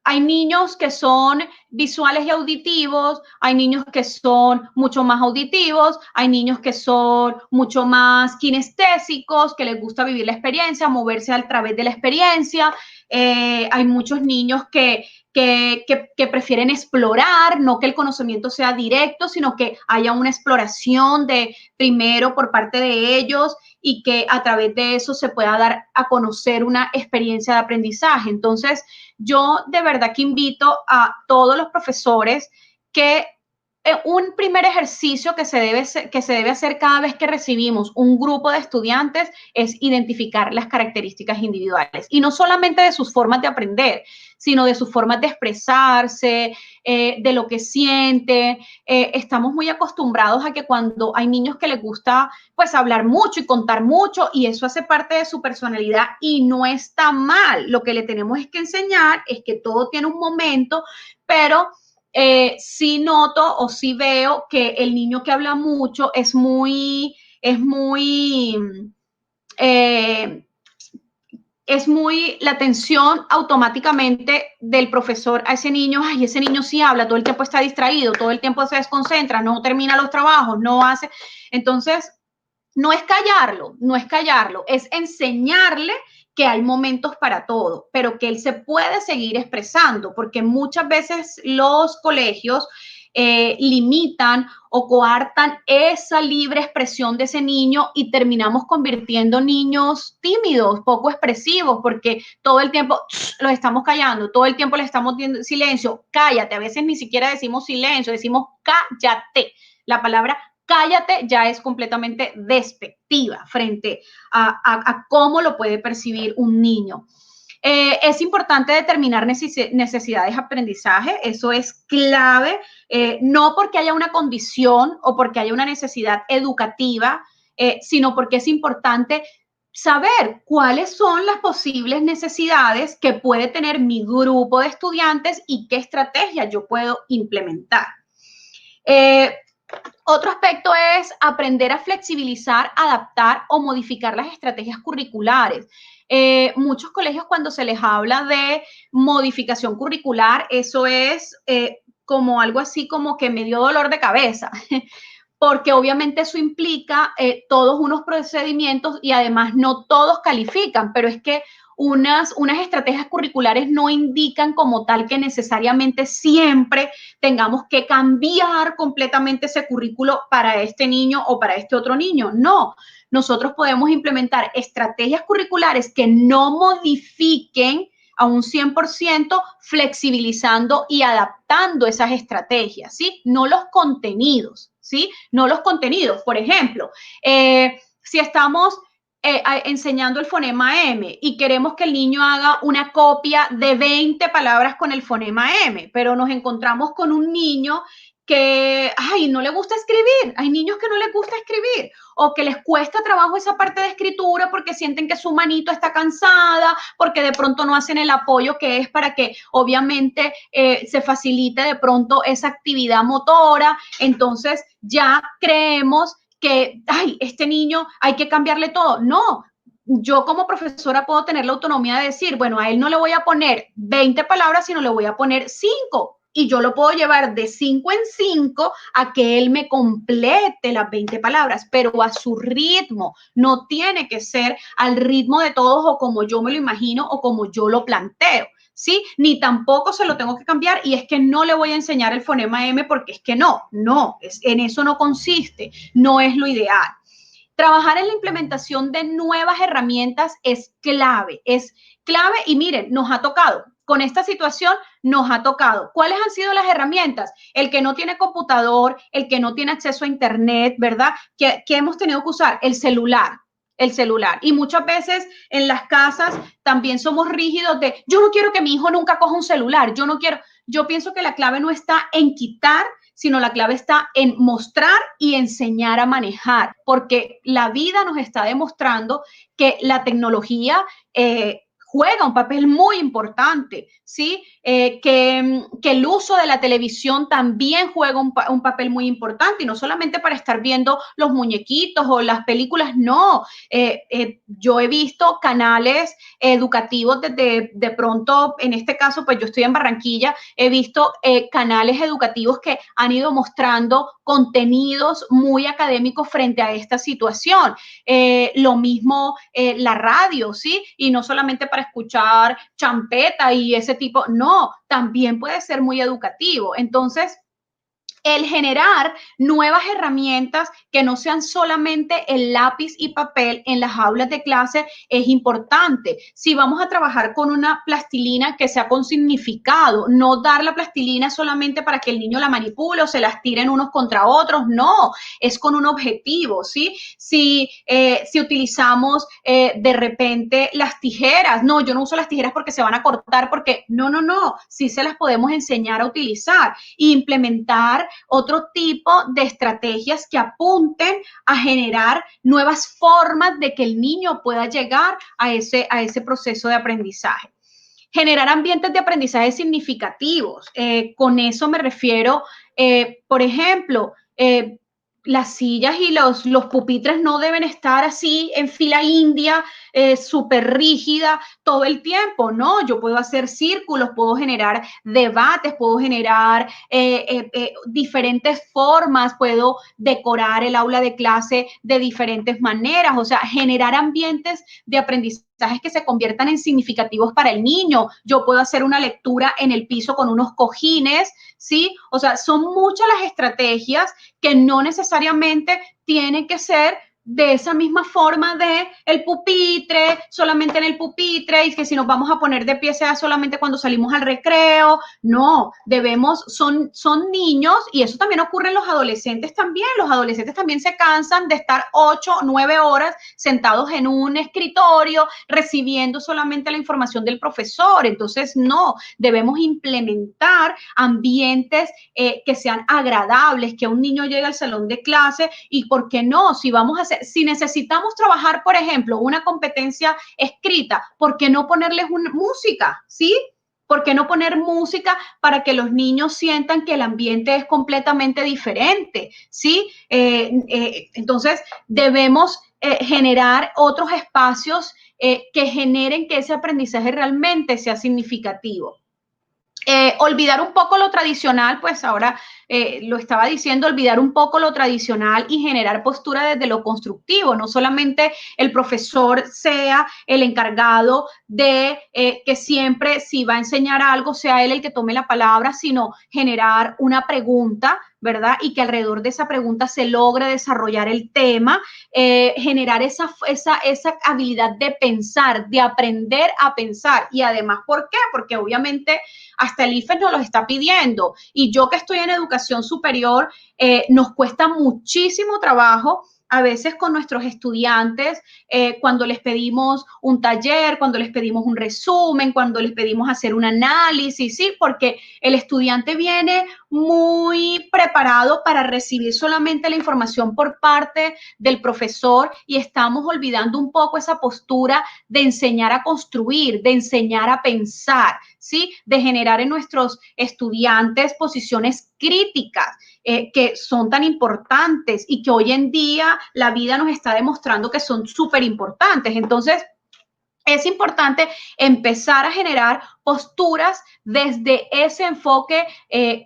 hay niños que son visuales y auditivos, hay niños que son mucho más auditivos, hay niños que son mucho más kinestésicos, que les gusta vivir la experiencia, moverse a través de la experiencia. Hay muchos niños que prefieren explorar, no que el conocimiento sea directo, sino que haya una exploración de primero por parte de ellos y que a través de eso se pueda dar a conocer una experiencia de aprendizaje. Entonces, yo de verdad que invito a todos los profesores que un primer ejercicio que se debe hacer cada vez que recibimos un grupo de estudiantes es identificar las características individuales y no solamente de sus formas de aprender, sino de sus formas de expresarse, de lo que sienten. Estamos muy acostumbrados a que cuando hay niños que les gusta pues hablar mucho y contar mucho y eso hace parte de su personalidad y no está mal. Lo que le tenemos es que enseñar es que todo tiene un momento, pero sí noto o sí veo que el niño que habla mucho eh, es muy la atención automáticamente del profesor a ese niño. Ay, ese niño sí habla, todo el tiempo está distraído, todo el tiempo se desconcentra, no termina los trabajos, no hace. Entonces, no es callarlo, es enseñarle que hay momentos para todo, pero que él se puede seguir expresando, porque muchas veces los colegios limitan o coartan esa libre expresión de ese niño y terminamos convirtiendo niños tímidos, poco expresivos, porque todo el tiempo los estamos callando, todo el tiempo le estamos dando silencio, cállate, a veces ni siquiera decimos silencio, decimos cállate. La palabra cállate ya es completamente despectiva frente a cómo lo puede percibir un niño. Es importante determinar necesidades de aprendizaje, eso es clave, no porque haya una condición o porque haya una necesidad educativa, sino porque es importante saber cuáles son las posibles necesidades que puede tener mi grupo de estudiantes y qué estrategias yo puedo implementar. Otro aspecto es aprender a flexibilizar, adaptar o modificar las estrategias curriculares. Muchos colegios cuando se les habla de modificación curricular, eso es como algo así como que me dio dolor de cabeza, porque obviamente eso implica todos unos procedimientos y además no todos califican, pero es que unas estrategias curriculares no indican como tal que necesariamente siempre tengamos que cambiar completamente ese currículo para este niño o para este otro niño. No, nosotros podemos implementar estrategias curriculares que no modifiquen a un 100%, flexibilizando y adaptando esas estrategias, ¿sí? No los contenidos, ¿sí? No los contenidos. Por ejemplo, si estamos enseñando el fonema M y queremos que el niño haga una copia de 20 palabras con el fonema M, pero nos encontramos con un niño que, ay, no le gusta escribir. Hay niños que no les gusta escribir o que les cuesta trabajo esa parte de escritura porque sienten que su manito está cansada, porque de pronto no hacen el apoyo que es para que obviamente se facilite de pronto esa actividad motora. Entonces ya creemos que, ay, este niño hay que cambiarle todo. No, yo como profesora puedo tener la autonomía de decir, bueno, a él no le voy a poner 20 palabras, sino le voy a poner 5. Y yo lo puedo llevar de 5 en 5 a que él me complete las 20 palabras, pero a su ritmo. No tiene que ser al ritmo de todos o como yo me lo imagino o como yo lo planteo. ¿Sí? Ni tampoco se lo tengo que cambiar y es que no le voy a enseñar el fonema M porque es que no, en eso no consiste, no es lo ideal. Trabajar en la implementación de nuevas herramientas es clave y miren, nos ha tocado. Con esta situación nos ha tocado. ¿Cuáles han sido las herramientas? El que no tiene computador, el que no tiene acceso a internet, ¿verdad? ¿Qué hemos tenido que usar? El celular. El celular. Y muchas veces en las casas también somos rígidos de, yo no quiero que mi hijo nunca coja un celular, yo no quiero, yo pienso que la clave no está en quitar, sino la clave está en mostrar y enseñar a manejar, porque la vida nos está demostrando que la tecnología juega un papel muy importante, ¿sí? Que el uso de la televisión también juega un papel muy importante, y no solamente para estar viendo los muñequitos o las películas, no. Yo he visto canales educativos desde de pronto, en este caso, pues yo estoy en Barranquilla, he visto canales educativos que han ido mostrando contenidos muy académicos frente a esta situación. Lo mismo la radio, ¿sí? Y no solamente para escuchar champeta y ese tipo, no, también puede ser muy educativo. Entonces, el generar nuevas herramientas que no sean solamente el lápiz y papel en las aulas de clase es importante. Si vamos a trabajar con una plastilina que sea con significado, no dar la plastilina solamente para que el niño la manipule o se las tiren unos contra otros, no, es con un objetivo, ¿sí? Si utilizamos de repente las tijeras, no, yo no uso las tijeras porque se van a cortar, porque no, sí se las podemos enseñar a utilizar e implementar otro tipo de estrategias que apunten a generar nuevas formas de que el niño pueda llegar a ese proceso de aprendizaje. Generar ambientes de aprendizaje significativos. Con eso me refiero, por ejemplo, las sillas y los pupitres no deben estar así en fila india, súper rígida todo el tiempo, ¿no? Yo puedo hacer círculos, puedo generar debates, puedo generar diferentes formas, puedo decorar el aula de clase de diferentes maneras, o sea, generar ambientes de aprendizaje que se conviertan en significativos para el niño. Yo puedo hacer una lectura en el piso con unos cojines, ¿sí? O sea, son muchas las estrategias que no necesariamente tienen que ser de esa misma forma de el pupitre, solamente en el pupitre, y que si nos vamos a poner de pie sea solamente cuando salimos al recreo. No, son niños, y eso también ocurre en los adolescentes también. Los adolescentes también se cansan de estar 8 o 9 horas sentados en un escritorio recibiendo solamente la información del profesor. Entonces, no, debemos implementar ambientes que sean agradables, que un niño llegue al salón de clase y, ¿por qué no? Si necesitamos trabajar, por ejemplo, una competencia escrita, ¿por qué no ponerles música? ¿Sí? ¿Por qué no poner música para que los niños sientan que el ambiente es completamente diferente? ¿Sí? Entonces, debemos generar otros espacios que generen que ese aprendizaje realmente sea significativo. Olvidar un poco lo tradicional, pues ahora lo estaba diciendo, olvidar un poco lo tradicional y generar postura desde lo constructivo, no solamente el profesor sea el encargado de que siempre si va a enseñar algo sea él el que tome la palabra, sino generar una pregunta, ¿verdad? Y que alrededor de esa pregunta se logre desarrollar el tema, generar esa habilidad de pensar, de aprender a pensar. Y además, ¿por qué? Porque obviamente hasta el IFES nos lo está pidiendo. Y yo que estoy en educación superior, nos cuesta muchísimo trabajo a veces con nuestros estudiantes, cuando les pedimos un taller, cuando les pedimos un resumen, cuando les pedimos hacer un análisis, ¿sí? Porque el estudiante viene muy preparado para recibir solamente la información por parte del profesor y estamos olvidando un poco esa postura de enseñar a construir, de enseñar a pensar, ¿sí? De generar en nuestros estudiantes posiciones críticas que son tan importantes y que hoy en día la vida nos está demostrando que son súper importantes. Entonces, es importante empezar a generar posturas desde ese enfoque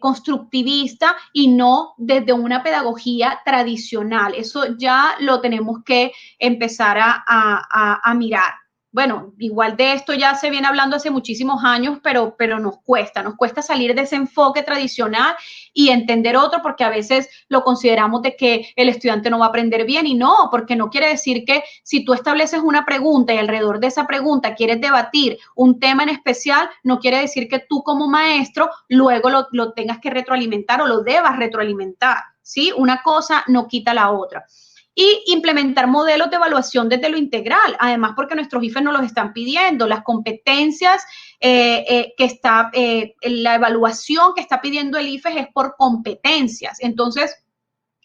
constructivista y no desde una pedagogía tradicional. Eso ya lo tenemos que empezar a mirar. Bueno, igual de esto ya se viene hablando hace muchísimos años, pero nos cuesta salir de ese enfoque tradicional y entender otro, porque a veces lo consideramos de que el estudiante no va a aprender bien y no, porque no quiere decir que si tú estableces una pregunta y alrededor de esa pregunta quieres debatir un tema en especial, no quiere decir que tú como maestro luego lo tengas que retroalimentar o lo debas retroalimentar, ¿sí? Una cosa no quita la otra. Y implementar modelos de evaluación desde lo integral, además porque nuestros IFES nos los están pidiendo, las competencias la evaluación que está pidiendo el IFES es por competencias. Entonces,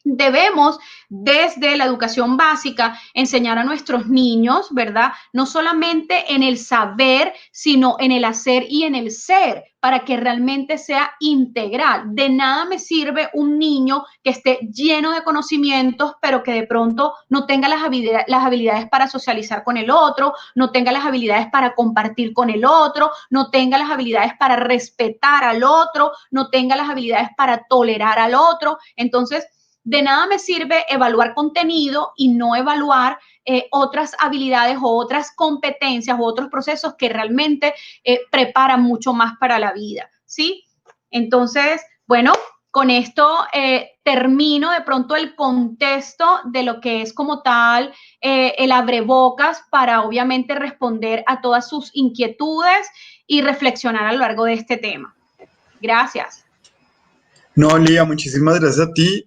debemos desde la educación básica enseñar a nuestros niños, ¿verdad? No solamente en el saber, sino en el hacer y en el ser, para que realmente sea integral. De nada me sirve un niño que esté lleno de conocimientos, pero que de pronto no tenga las habilidades para socializar con el otro, no tenga las habilidades para compartir con el otro, no tenga las habilidades para respetar al otro, no tenga las habilidades para tolerar al otro. Entonces, de nada me sirve evaluar contenido y no evaluar otras habilidades o otras competencias o otros procesos que realmente preparan mucho más para la vida, ¿sí? Entonces, bueno, con esto termino de pronto el contexto de lo que es como tal el abrebocas para obviamente responder a todas sus inquietudes y reflexionar a lo largo de este tema. Gracias. No, Lía, muchísimas gracias a ti.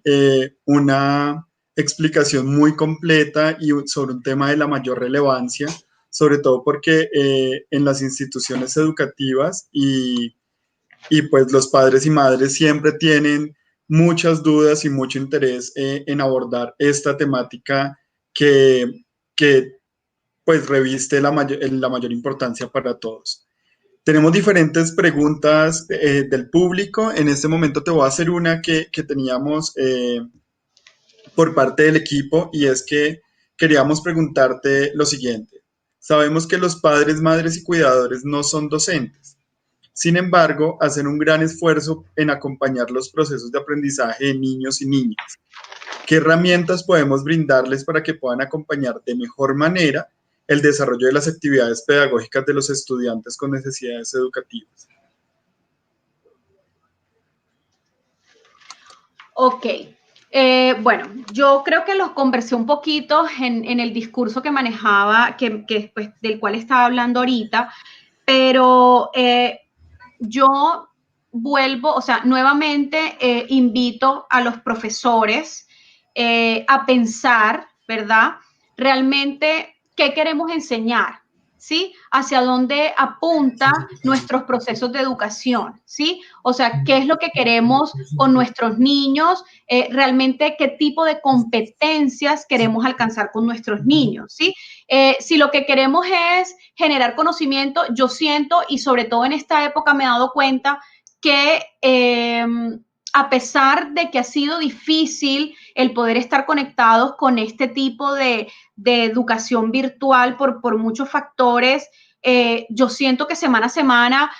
Una explicación muy completa y sobre un tema de la mayor relevancia, sobre todo porque en las instituciones educativas y pues los padres y madres siempre tienen muchas dudas y mucho interés en abordar esta temática que pues reviste la mayor importancia para todos. Tenemos diferentes preguntas del público. En este momento te voy a hacer una que teníamos por parte del equipo y es que queríamos preguntarte lo siguiente. Sabemos que los padres, madres y cuidadores no son docentes. Sin embargo, hacen un gran esfuerzo en acompañar los procesos de aprendizaje de niños y niñas. ¿Qué herramientas podemos brindarles para que puedan acompañar de mejor manera el desarrollo de las actividades pedagógicas de los estudiantes con necesidades educativas? Ok. Bueno, yo creo que los conversé un poquito en el discurso que manejaba, pues, del cual estaba hablando ahorita, pero yo vuelvo, o sea, nuevamente invito a los profesores a pensar, ¿verdad? Realmente, ¿qué queremos enseñar? ¿sí? Hacia dónde apunta nuestros procesos de educación, ¿sí? O sea, ¿qué es lo que queremos con nuestros niños? Realmente, ¿qué tipo de competencias queremos alcanzar con nuestros niños, ¿sí? Si lo que queremos es generar conocimiento, yo siento, y sobre todo en esta época me he dado cuenta que a pesar de que ha sido difícil el poder estar conectados con este tipo de educación virtual por muchos factores, yo siento que semana a semana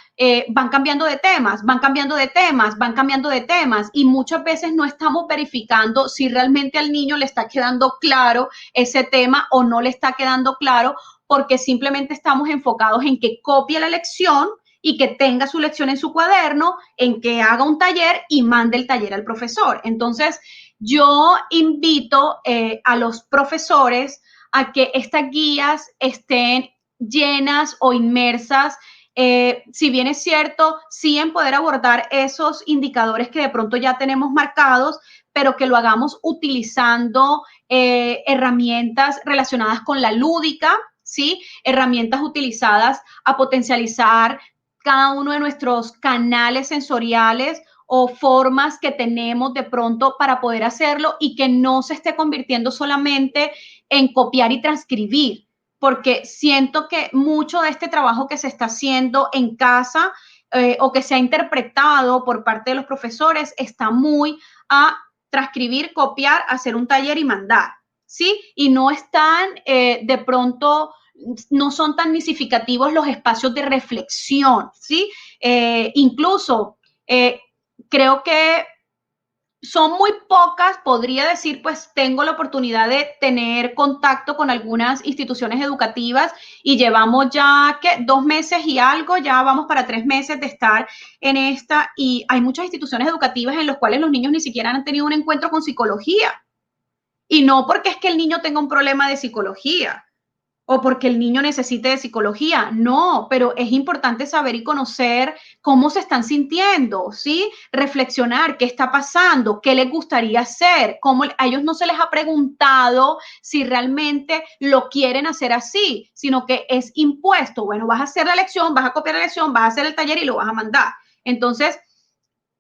van cambiando de temas, van cambiando de temas, van cambiando de temas y muchas veces no estamos verificando si realmente al niño le está quedando claro ese tema o no le está quedando claro porque simplemente estamos enfocados en que copie la lección y que tenga su lección en su cuaderno, en que haga un taller y mande el taller al profesor. Entonces, yo invito a los profesores a que estas guías estén llenas o inmersas, si bien es cierto, sí en poder abordar esos indicadores que de pronto ya tenemos marcados, pero que lo hagamos utilizando herramientas relacionadas con la lúdica, ¿sí? Herramientas utilizadas a potencializar cada uno de nuestros canales sensoriales o formas que tenemos de pronto para poder hacerlo y que no se esté convirtiendo solamente en copiar y transcribir, porque siento que mucho de este trabajo que se está haciendo en casa o que se ha interpretado por parte de los profesores está muy a transcribir, copiar, hacer un taller y mandar, ¿sí? Y no están de pronto no son tan significativos los espacios de reflexión, ¿sí? Incluso creo que son muy pocas, podría decir, pues tengo la oportunidad de tener contacto con algunas instituciones educativas y llevamos ya que 2 meses y algo, ya vamos para 3 meses de estar en esta y hay muchas instituciones educativas en las cuales los niños ni siquiera han tenido un encuentro con psicología y no porque es que el niño tenga un problema de psicología, o porque el niño necesite de psicología. No, pero es importante saber y conocer cómo se están sintiendo, ¿sí? Reflexionar qué está pasando, qué les gustaría hacer, cómo a ellos no se les ha preguntado si realmente lo quieren hacer así, sino que es impuesto. Bueno, vas a hacer la lección, vas a copiar la lección, vas a hacer el taller y lo vas a mandar. Entonces,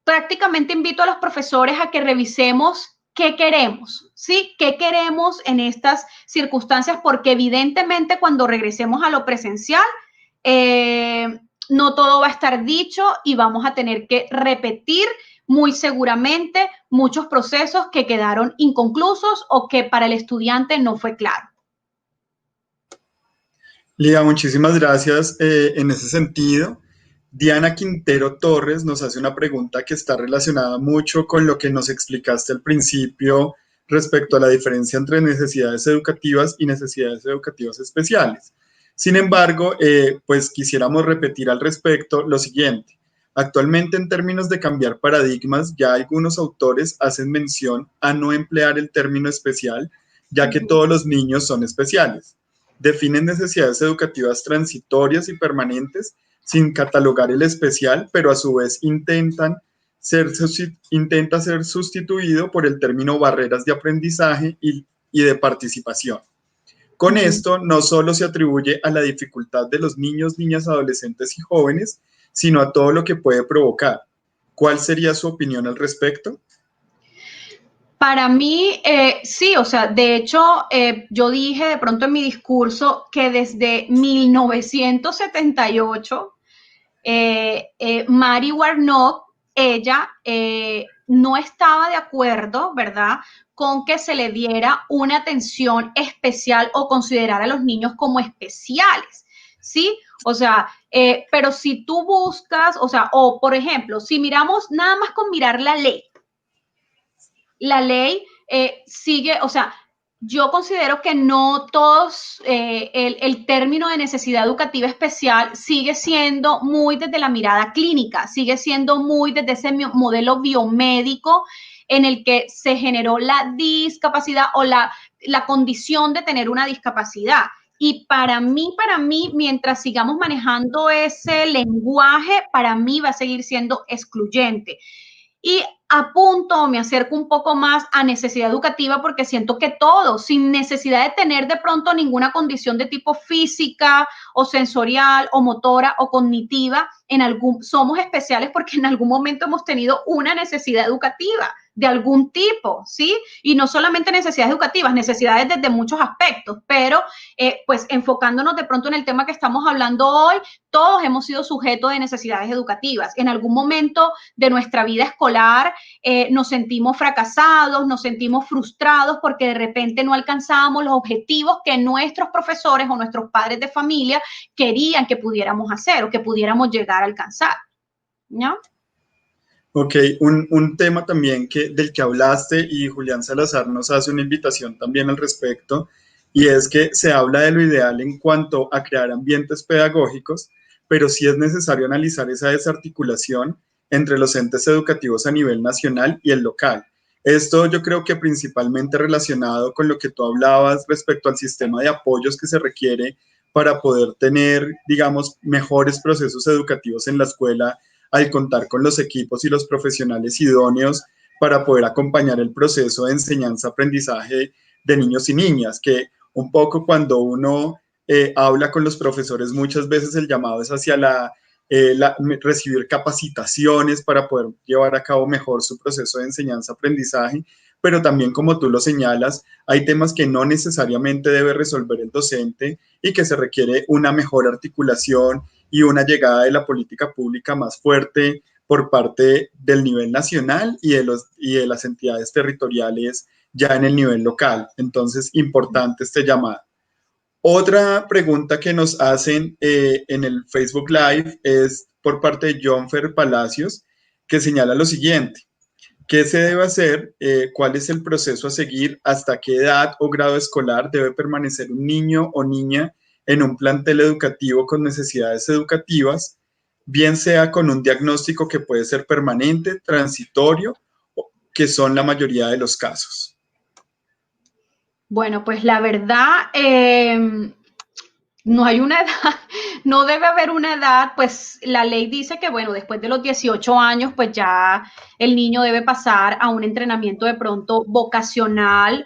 prácticamente invito a los profesores a que revisemos qué queremos, ¿sí? ¿Qué queremos en estas circunstancias? Porque evidentemente cuando regresemos a lo presencial, no todo va a estar dicho y vamos a tener que repetir muy seguramente muchos procesos que quedaron inconclusos o que para el estudiante no fue claro. Lía, muchísimas gracias en ese sentido. Diana Quintero Torres nos hace una pregunta que está relacionada mucho con lo que nos explicaste al principio respecto a la diferencia entre necesidades educativas y necesidades educativas especiales. Sin embargo, pues quisiéramos repetir al respecto lo siguiente. Actualmente, en términos de cambiar paradigmas, ya algunos autores hacen mención a no emplear el término especial, ya que todos los niños son especiales. Definen necesidades educativas transitorias y permanentes sin catalogar el especial, pero a su vez intenta ser sustituido por el término barreras de aprendizaje y de participación. Con esto no solo se atribuye a la dificultad de los niños, niñas, adolescentes y jóvenes, sino a todo lo que puede provocar. ¿Cuál sería su opinión al respecto? Para mí, sí, o sea, de hecho, yo dije de pronto en mi discurso que desde 1978 Mary Warnock, ella no estaba de acuerdo, ¿verdad?, con que se le diera una atención especial o considerar a los niños como especiales, ¿sí? O sea, pero si tú buscas, o sea, o por ejemplo, si miramos nada más con mirar la ley sigue, o sea, yo considero que no todos, el término de necesidad educativa especial sigue siendo muy desde la mirada clínica, sigue siendo muy desde ese modelo biomédico en el que se generó la discapacidad o la condición de tener una discapacidad. Y para mí, mientras sigamos manejando ese lenguaje, para mí va a seguir siendo excluyente. y apunto o me acerco un poco más a necesidad educativa porque siento que todos, sin necesidad de tener de pronto ninguna condición de tipo física o sensorial o motora o cognitiva, somos especiales porque en algún momento hemos tenido una necesidad educativa de algún tipo, ¿sí? Y no solamente necesidades educativas, necesidades desde muchos aspectos, pero pues enfocándonos de pronto en el tema que estamos hablando hoy, todos hemos sido sujetos de necesidades educativas. En algún momento de nuestra vida escolar nos sentimos fracasados, nos sentimos frustrados porque de repente no alcanzábamos los objetivos que nuestros profesores o nuestros padres de familia querían que pudiéramos hacer o que pudiéramos llegar a alcanzar, ¿no? Ok, un tema también del que hablaste y Julián Salazar nos hace una invitación también al respecto, y es que se habla de lo ideal en cuanto a crear ambientes pedagógicos, pero sí es necesario analizar esa desarticulación entre los entes educativos a nivel nacional y el local. Esto yo creo que principalmente relacionado con lo que tú hablabas respecto al sistema de apoyos que se requiere para poder tener, digamos, mejores procesos educativos en la escuela al contar con los equipos y los profesionales idóneos para poder acompañar el proceso de enseñanza-aprendizaje de niños y niñas, que un poco cuando uno habla con los profesores, muchas veces el llamado es hacia recibir capacitaciones para poder llevar a cabo mejor su proceso de enseñanza-aprendizaje, pero también como tú lo señalas, hay temas que no necesariamente debe resolver el docente y que se requiere una mejor articulación y una llegada de la política pública más fuerte por parte del nivel nacional y de las entidades territoriales ya en el nivel local. Entonces, importante este llamado. Otra pregunta que nos hacen en el Facebook Live es por parte de Jonfer Palacios, que señala lo siguiente. ¿Qué se debe hacer? ¿Cuál es el proceso a seguir? ¿Hasta qué edad o grado escolar debe permanecer un niño o niña en un plantel educativo con necesidades educativas, bien sea con un diagnóstico que puede ser permanente, transitorio, que son la mayoría de los casos? Bueno, pues la verdad, no hay una edad, no debe haber una edad, pues la ley dice que, bueno, después de los 18 años, pues ya el niño debe pasar a un entrenamiento de pronto vocacional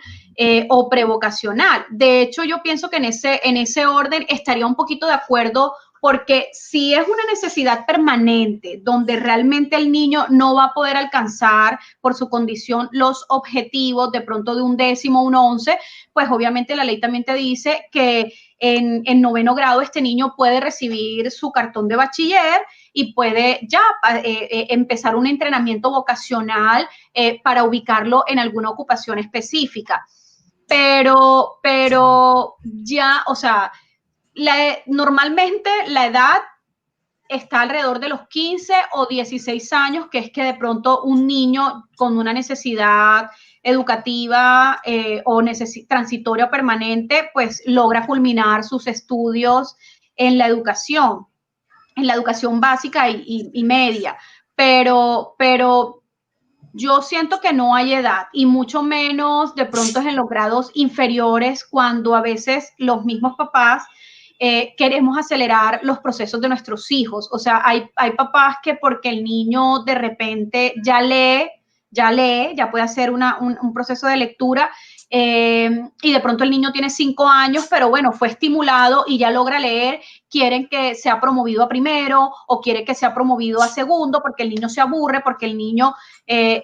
o prevocacional. De hecho, yo pienso que en ese orden estaría un poquito de acuerdo porque si es una necesidad permanente donde realmente el niño no va a poder alcanzar por su condición los objetivos de pronto de un 10º, un 11, pues obviamente la ley también te dice que en 9º grado este niño puede recibir su cartón de bachiller y puede ya empezar un entrenamiento vocacional para ubicarlo en alguna ocupación específica. Pero ya, o sea, normalmente la edad está alrededor de los 15 o 16 años, que es que de pronto un niño con una necesidad educativa o transitoria o permanente, pues logra culminar sus estudios en la educación básica y media. Pero yo siento que no hay edad y mucho menos de pronto en los grados inferiores cuando a veces los mismos papás queremos acelerar los procesos de nuestros hijos. O sea, hay papás que porque el niño de repente ya puede hacer un proceso de lectura y de pronto el niño tiene 5 años, pero bueno, fue estimulado y ya logra leer, quieren que sea promovido a primero o quieren que sea promovido a segundo porque el niño se aburre, porque el niño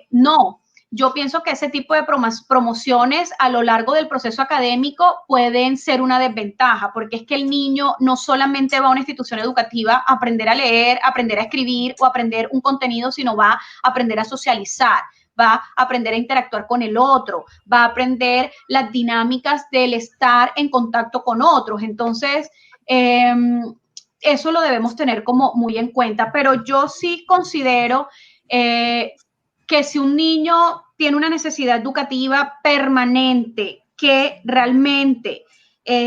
no. Yo pienso que ese tipo de promociones a lo largo del proceso académico pueden ser una desventaja, porque es que el niño no solamente va a una institución educativa a aprender a leer, a aprender a escribir o a aprender un contenido, sino va a aprender a socializar, va a aprender a interactuar con el otro, va a aprender las dinámicas del estar en contacto con otros. Entonces, eso lo debemos tener como muy en cuenta, pero yo sí considero que si un niño tiene una necesidad educativa permanente que realmente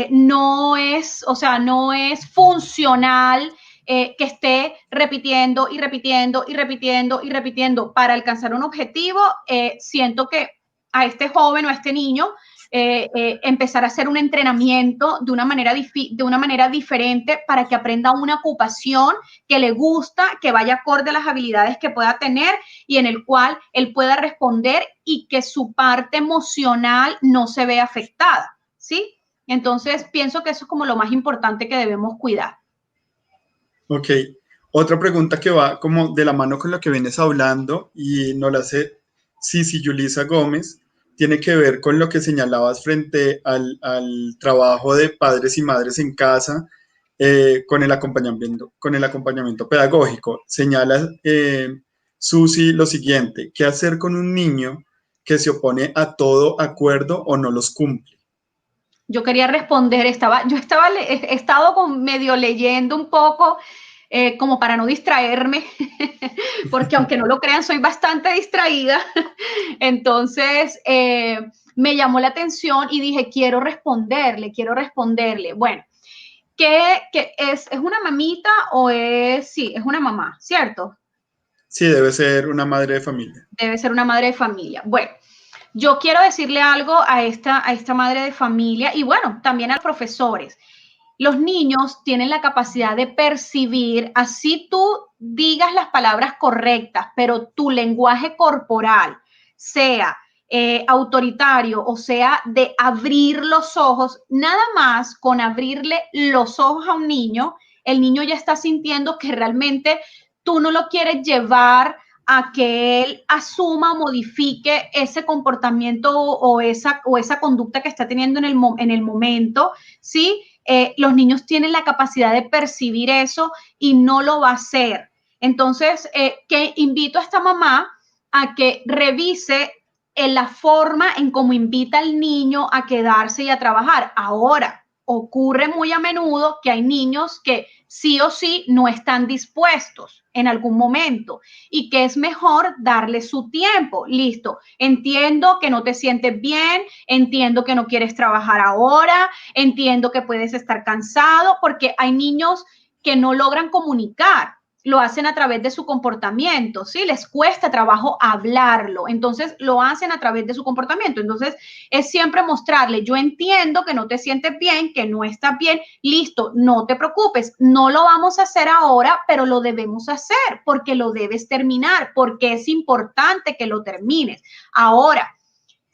no es, o sea, no es funcional, que esté repitiendo y repitiendo y repitiendo y repitiendo para alcanzar un objetivo, siento que a este joven o a este niño empezar a hacer un entrenamiento de una manera diferente para que aprenda una ocupación que le gusta, que vaya acorde a las habilidades que pueda tener y en el cual él pueda responder y que su parte emocional no se vea afectada, ¿sí? Entonces, pienso que eso es como lo más importante que debemos cuidar. Ok, otra pregunta que va como de la mano con lo que vienes hablando y nos la hace Sisi Yulisa Gómez, tiene que ver con lo que señalabas frente al trabajo de padres y madres en casa con el acompañamiento pedagógico. Señala Susi lo siguiente: ¿qué hacer con un niño que se opone a todo acuerdo o no los cumple? Yo quería responder, he estado con medio leyendo un poco, como para no distraerme, porque aunque no lo crean, soy bastante distraída. Entonces, me llamó la atención y dije, quiero responderle. Bueno, ¿qué es una mamita o es, sí, es una mamá, ¿cierto? Sí, debe ser una madre de familia. Debe ser una madre de familia. Bueno, yo quiero decirle algo a esta madre de familia y bueno, también a los profesores. Los niños tienen la capacidad de percibir, así tú digas las palabras correctas, pero tu lenguaje corporal sea autoritario o sea de abrir los ojos, nada más con abrirle los ojos a un niño, el niño ya está sintiendo que realmente tú no lo quieres llevar a que él asuma, modifique ese comportamiento o esa conducta que está teniendo en el momento, ¿sí? Los niños tienen la capacidad de percibir eso y no lo va a hacer. Entonces, que invito a esta mamá a que revise en la forma en cómo invita al niño a quedarse y a trabajar. Ahora, ocurre muy a menudo que hay niños que sí o sí no están dispuestos en algún momento y que es mejor darle su tiempo. Listo, entiendo que no te sientes bien, entiendo que no quieres trabajar ahora, entiendo que puedes estar cansado, porque hay niños que no logran comunicar, lo hacen a través de su comportamiento, ¿sí? Les cuesta trabajo hablarlo, entonces lo hacen a través de su comportamiento. Entonces es siempre mostrarle, yo entiendo que no te sientes bien, que no estás bien, listo, no te preocupes, no lo vamos a hacer ahora, pero lo debemos hacer porque lo debes terminar, porque es importante que lo termines. Ahora,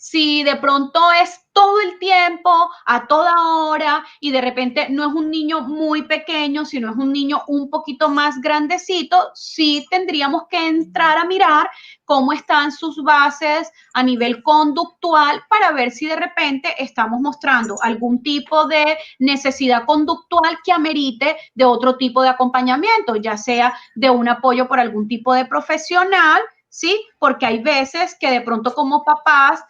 si de pronto es todo el tiempo, a toda hora, y de repente no es un niño muy pequeño, sino es un niño un poquito más grandecito, sí tendríamos que entrar a mirar cómo están sus bases a nivel conductual para ver si de repente estamos mostrando algún tipo de necesidad conductual que amerite de otro tipo de acompañamiento, ya sea de un apoyo por algún tipo de profesional, ¿sí? Porque hay veces que de pronto como papás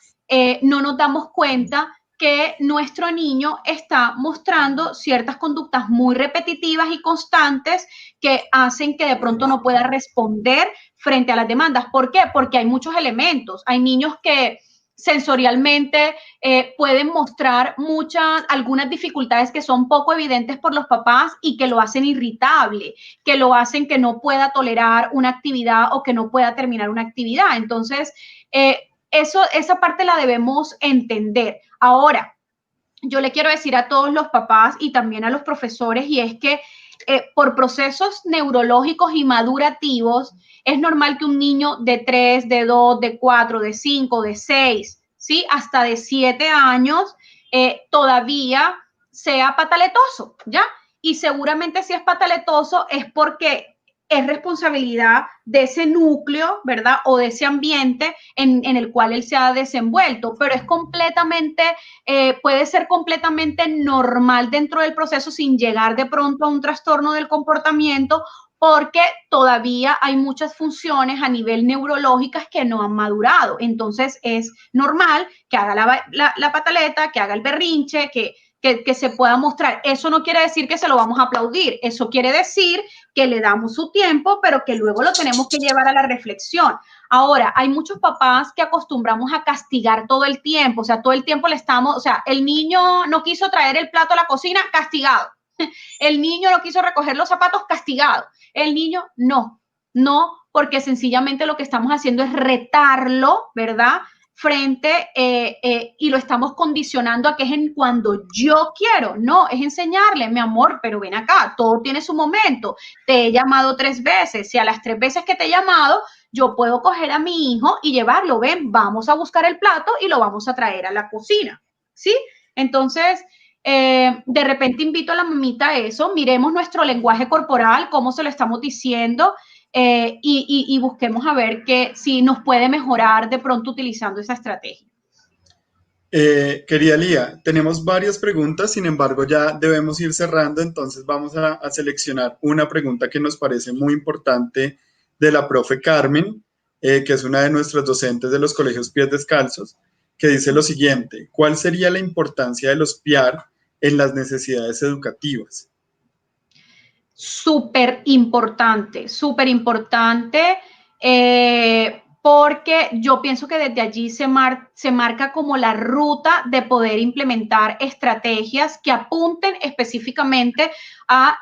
no nos damos cuenta que nuestro niño está mostrando ciertas conductas muy repetitivas y constantes que hacen que de pronto no pueda responder frente a las demandas. ¿Por qué? Porque hay muchos elementos. Hay niños que sensorialmente pueden mostrar algunas dificultades que son poco evidentes por los papás y que lo hacen irritable, que lo hacen que no pueda tolerar una actividad o que no pueda terminar una actividad. Entonces, esa parte la debemos entender. Ahora, yo le quiero decir a todos los papás y también a los profesores, y es que por procesos neurológicos y madurativos, es normal que un niño de 3, de 2, de 4, de 5, de 6, ¿sí? Hasta de 7 años todavía sea pataletoso, ¿ya? Y seguramente si es pataletoso es porque es responsabilidad de ese núcleo, ¿verdad? O de ese ambiente en el cual él se ha desenvuelto, pero es completamente, puede ser completamente normal dentro del proceso sin llegar de pronto a un trastorno del comportamiento porque todavía hay muchas funciones a nivel neurológicas que no han madurado. Entonces es normal que haga la pataleta, que haga el berrinche, que se pueda mostrar. Eso no quiere decir que se lo vamos a aplaudir, eso quiere decir que le damos su tiempo, pero que luego lo tenemos que llevar a la reflexión. Ahora, hay muchos papás que acostumbramos a castigar todo el tiempo, o sea, todo el tiempo le estamos, o sea, el niño no quiso traer el plato a la cocina, castigado. El niño no quiso recoger los zapatos, castigado. El niño no, porque sencillamente lo que estamos haciendo es retarlo, ¿verdad? y lo estamos condicionando a que es en cuando yo quiero. No, es enseñarle, mi amor, pero ven acá, todo tiene su momento. Te he llamado 3 veces. Si a las 3 veces que te he llamado, yo puedo coger a mi hijo y llevarlo. Ven, vamos a buscar el plato y lo vamos a traer a la cocina. ¿Sí? Entonces, de repente invito a la mamita a eso, miremos nuestro lenguaje corporal, cómo se lo estamos diciendo, y busquemos a ver si nos puede mejorar de pronto utilizando esa estrategia. Querida Lía, tenemos varias preguntas, sin embargo ya debemos ir cerrando, entonces vamos a seleccionar una pregunta que nos parece muy importante de la profe Carmen, que es una de nuestras docentes de los colegios Pies Descalzos, que dice lo siguiente: ¿cuál sería la importancia de los PIAR en las necesidades educativas? Súper importante, súper importante, porque yo pienso que desde allí se marca como la ruta de poder implementar estrategias que apunten específicamente a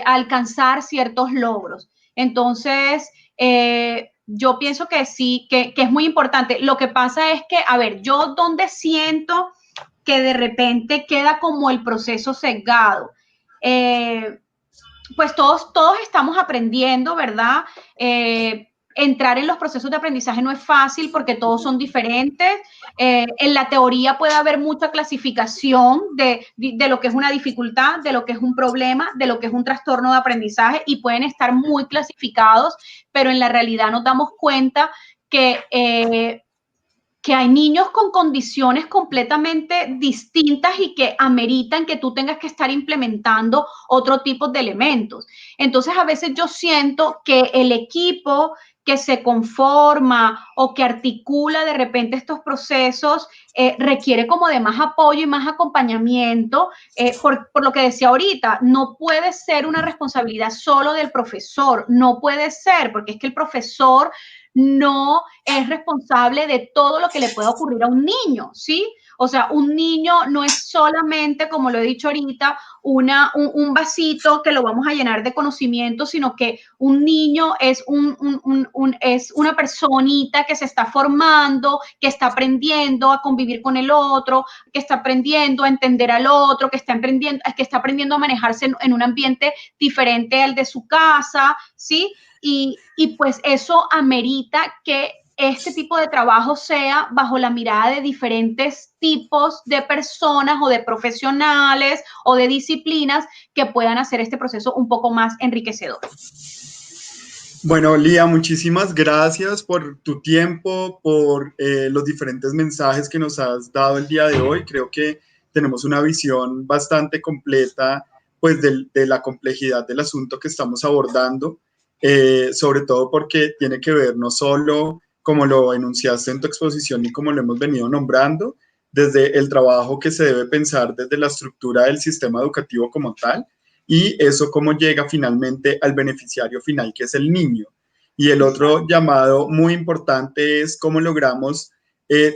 alcanzar ciertos logros. Entonces, yo pienso que sí, que es muy importante. Lo que pasa es que, a ver, yo donde siento que de repente queda como el proceso sesgado. Pues todos estamos aprendiendo, ¿verdad? Entrar en los procesos de aprendizaje no es fácil porque todos son diferentes. En la teoría puede haber mucha clasificación de lo que es una dificultad, de lo que es un problema, de lo que es un trastorno de aprendizaje, y pueden estar muy clasificados, pero en la realidad nos damos cuenta que hay niños con condiciones completamente distintas y que ameritan que tú tengas que estar implementando otro tipo de elementos. Entonces, a veces yo siento que el equipo que se conforma o que articula de repente estos procesos requiere como de más apoyo y más acompañamiento, por lo que decía ahorita, no puede ser una responsabilidad solo del profesor, no puede ser, porque es que el profesor no es responsable de todo lo que le pueda ocurrir a un niño, ¿sí? O sea, un niño no es solamente, como lo he dicho ahorita, un vasito que lo vamos a llenar de conocimiento, sino que un niño es, es una personita que se está formando, que está aprendiendo a convivir con el otro, que está aprendiendo a entender al otro, que está aprendiendo a manejarse en un ambiente diferente al de su casa, ¿sí? Y pues eso amerita que este tipo de trabajo sea bajo la mirada de diferentes tipos de personas o de profesionales o de disciplinas que puedan hacer este proceso un poco más enriquecedor. Bueno, Lía, muchísimas gracias por tu tiempo, por los diferentes mensajes que nos has dado el día de hoy. Creo que tenemos una visión bastante completa, pues, de la complejidad del asunto que estamos abordando, sobre todo porque tiene que ver no solo, como lo enunciaste en tu exposición y como lo hemos venido nombrando, desde el trabajo que se debe pensar desde la estructura del sistema educativo como tal, y eso cómo llega finalmente al beneficiario final, que es el niño. Y el otro llamado muy importante es cómo logramos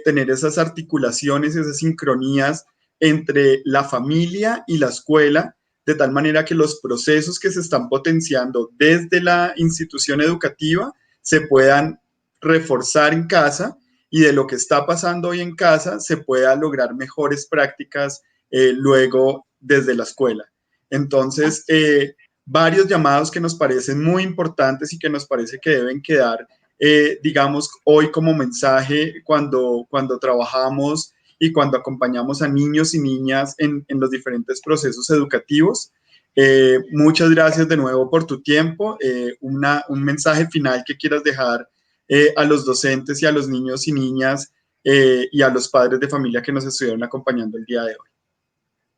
tener esas articulaciones, esas sincronías entre la familia y la escuela, de tal manera que los procesos que se están potenciando desde la institución educativa se puedan reforzar en casa, y de lo que está pasando hoy en casa se pueda lograr mejores prácticas luego desde la escuela. Entonces, varios llamados que nos parecen muy importantes y que nos parece que deben quedar, digamos, hoy como mensaje cuando trabajamos y cuando acompañamos a niños y niñas en los diferentes procesos educativos. Muchas gracias de nuevo por tu tiempo. Un mensaje final que quieras dejar a los docentes y a los niños y niñas y a los padres de familia que nos estuvieron acompañando el día de hoy.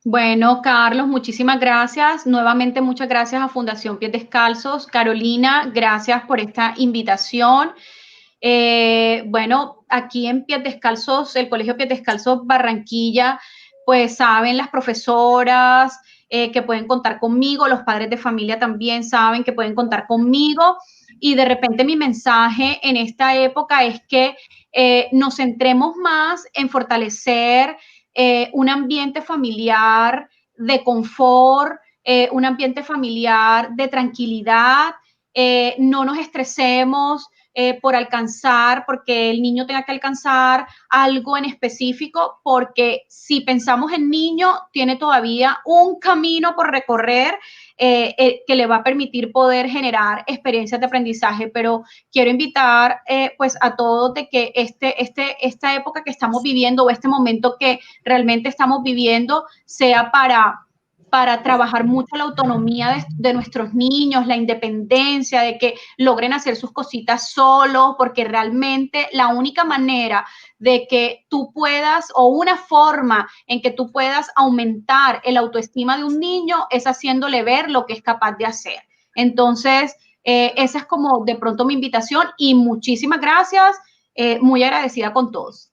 Bueno, Carlos, muchísimas gracias. Nuevamente, muchas gracias a Fundación Pies Descalzos. Carolina, gracias por esta invitación. Bueno, aquí en Pies Descalzos, el Colegio Pies Descalzos Barranquilla, pues saben las profesoras que pueden contar conmigo, los padres de familia también saben que pueden contar conmigo, y de repente mi mensaje en esta época es que nos centremos más en fortalecer un ambiente familiar de confort, un ambiente familiar de tranquilidad, no nos estresemos, por alcanzar, porque el niño tenga que alcanzar algo en específico, porque si pensamos en niño, tiene todavía un camino por recorrer que le va a permitir poder generar experiencias de aprendizaje, pero quiero invitar pues a todos de que esta época que estamos viviendo o este momento que realmente estamos viviendo sea para trabajar mucho la autonomía de nuestros niños, la independencia, de que logren hacer sus cositas solos, porque realmente la única manera de que tú puedas, o una forma en que tú puedas aumentar el autoestima de un niño es haciéndole ver lo que es capaz de hacer. Entonces, esa es como de pronto mi invitación y muchísimas gracias, muy agradecida con todos.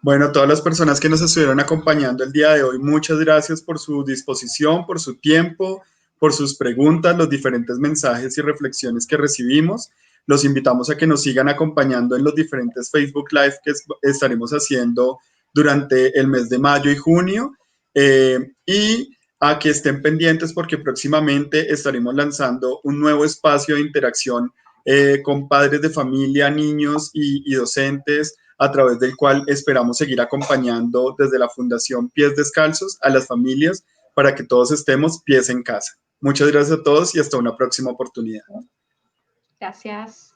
Bueno, todas las personas que nos estuvieron acompañando el día de hoy, muchas gracias por su disposición, por su tiempo, por sus preguntas, los diferentes mensajes y reflexiones que recibimos. Los invitamos a que nos sigan acompañando en los diferentes Facebook Live que estaremos haciendo durante el mes de mayo y junio, y a que estén pendientes porque próximamente estaremos lanzando un nuevo espacio de interacción con padres de familia, niños y docentes, a través del cual esperamos seguir acompañando desde la Fundación Pies Descalzos a las familias para que todos estemos pies en casa. Muchas gracias a todos y hasta una próxima oportunidad. Gracias.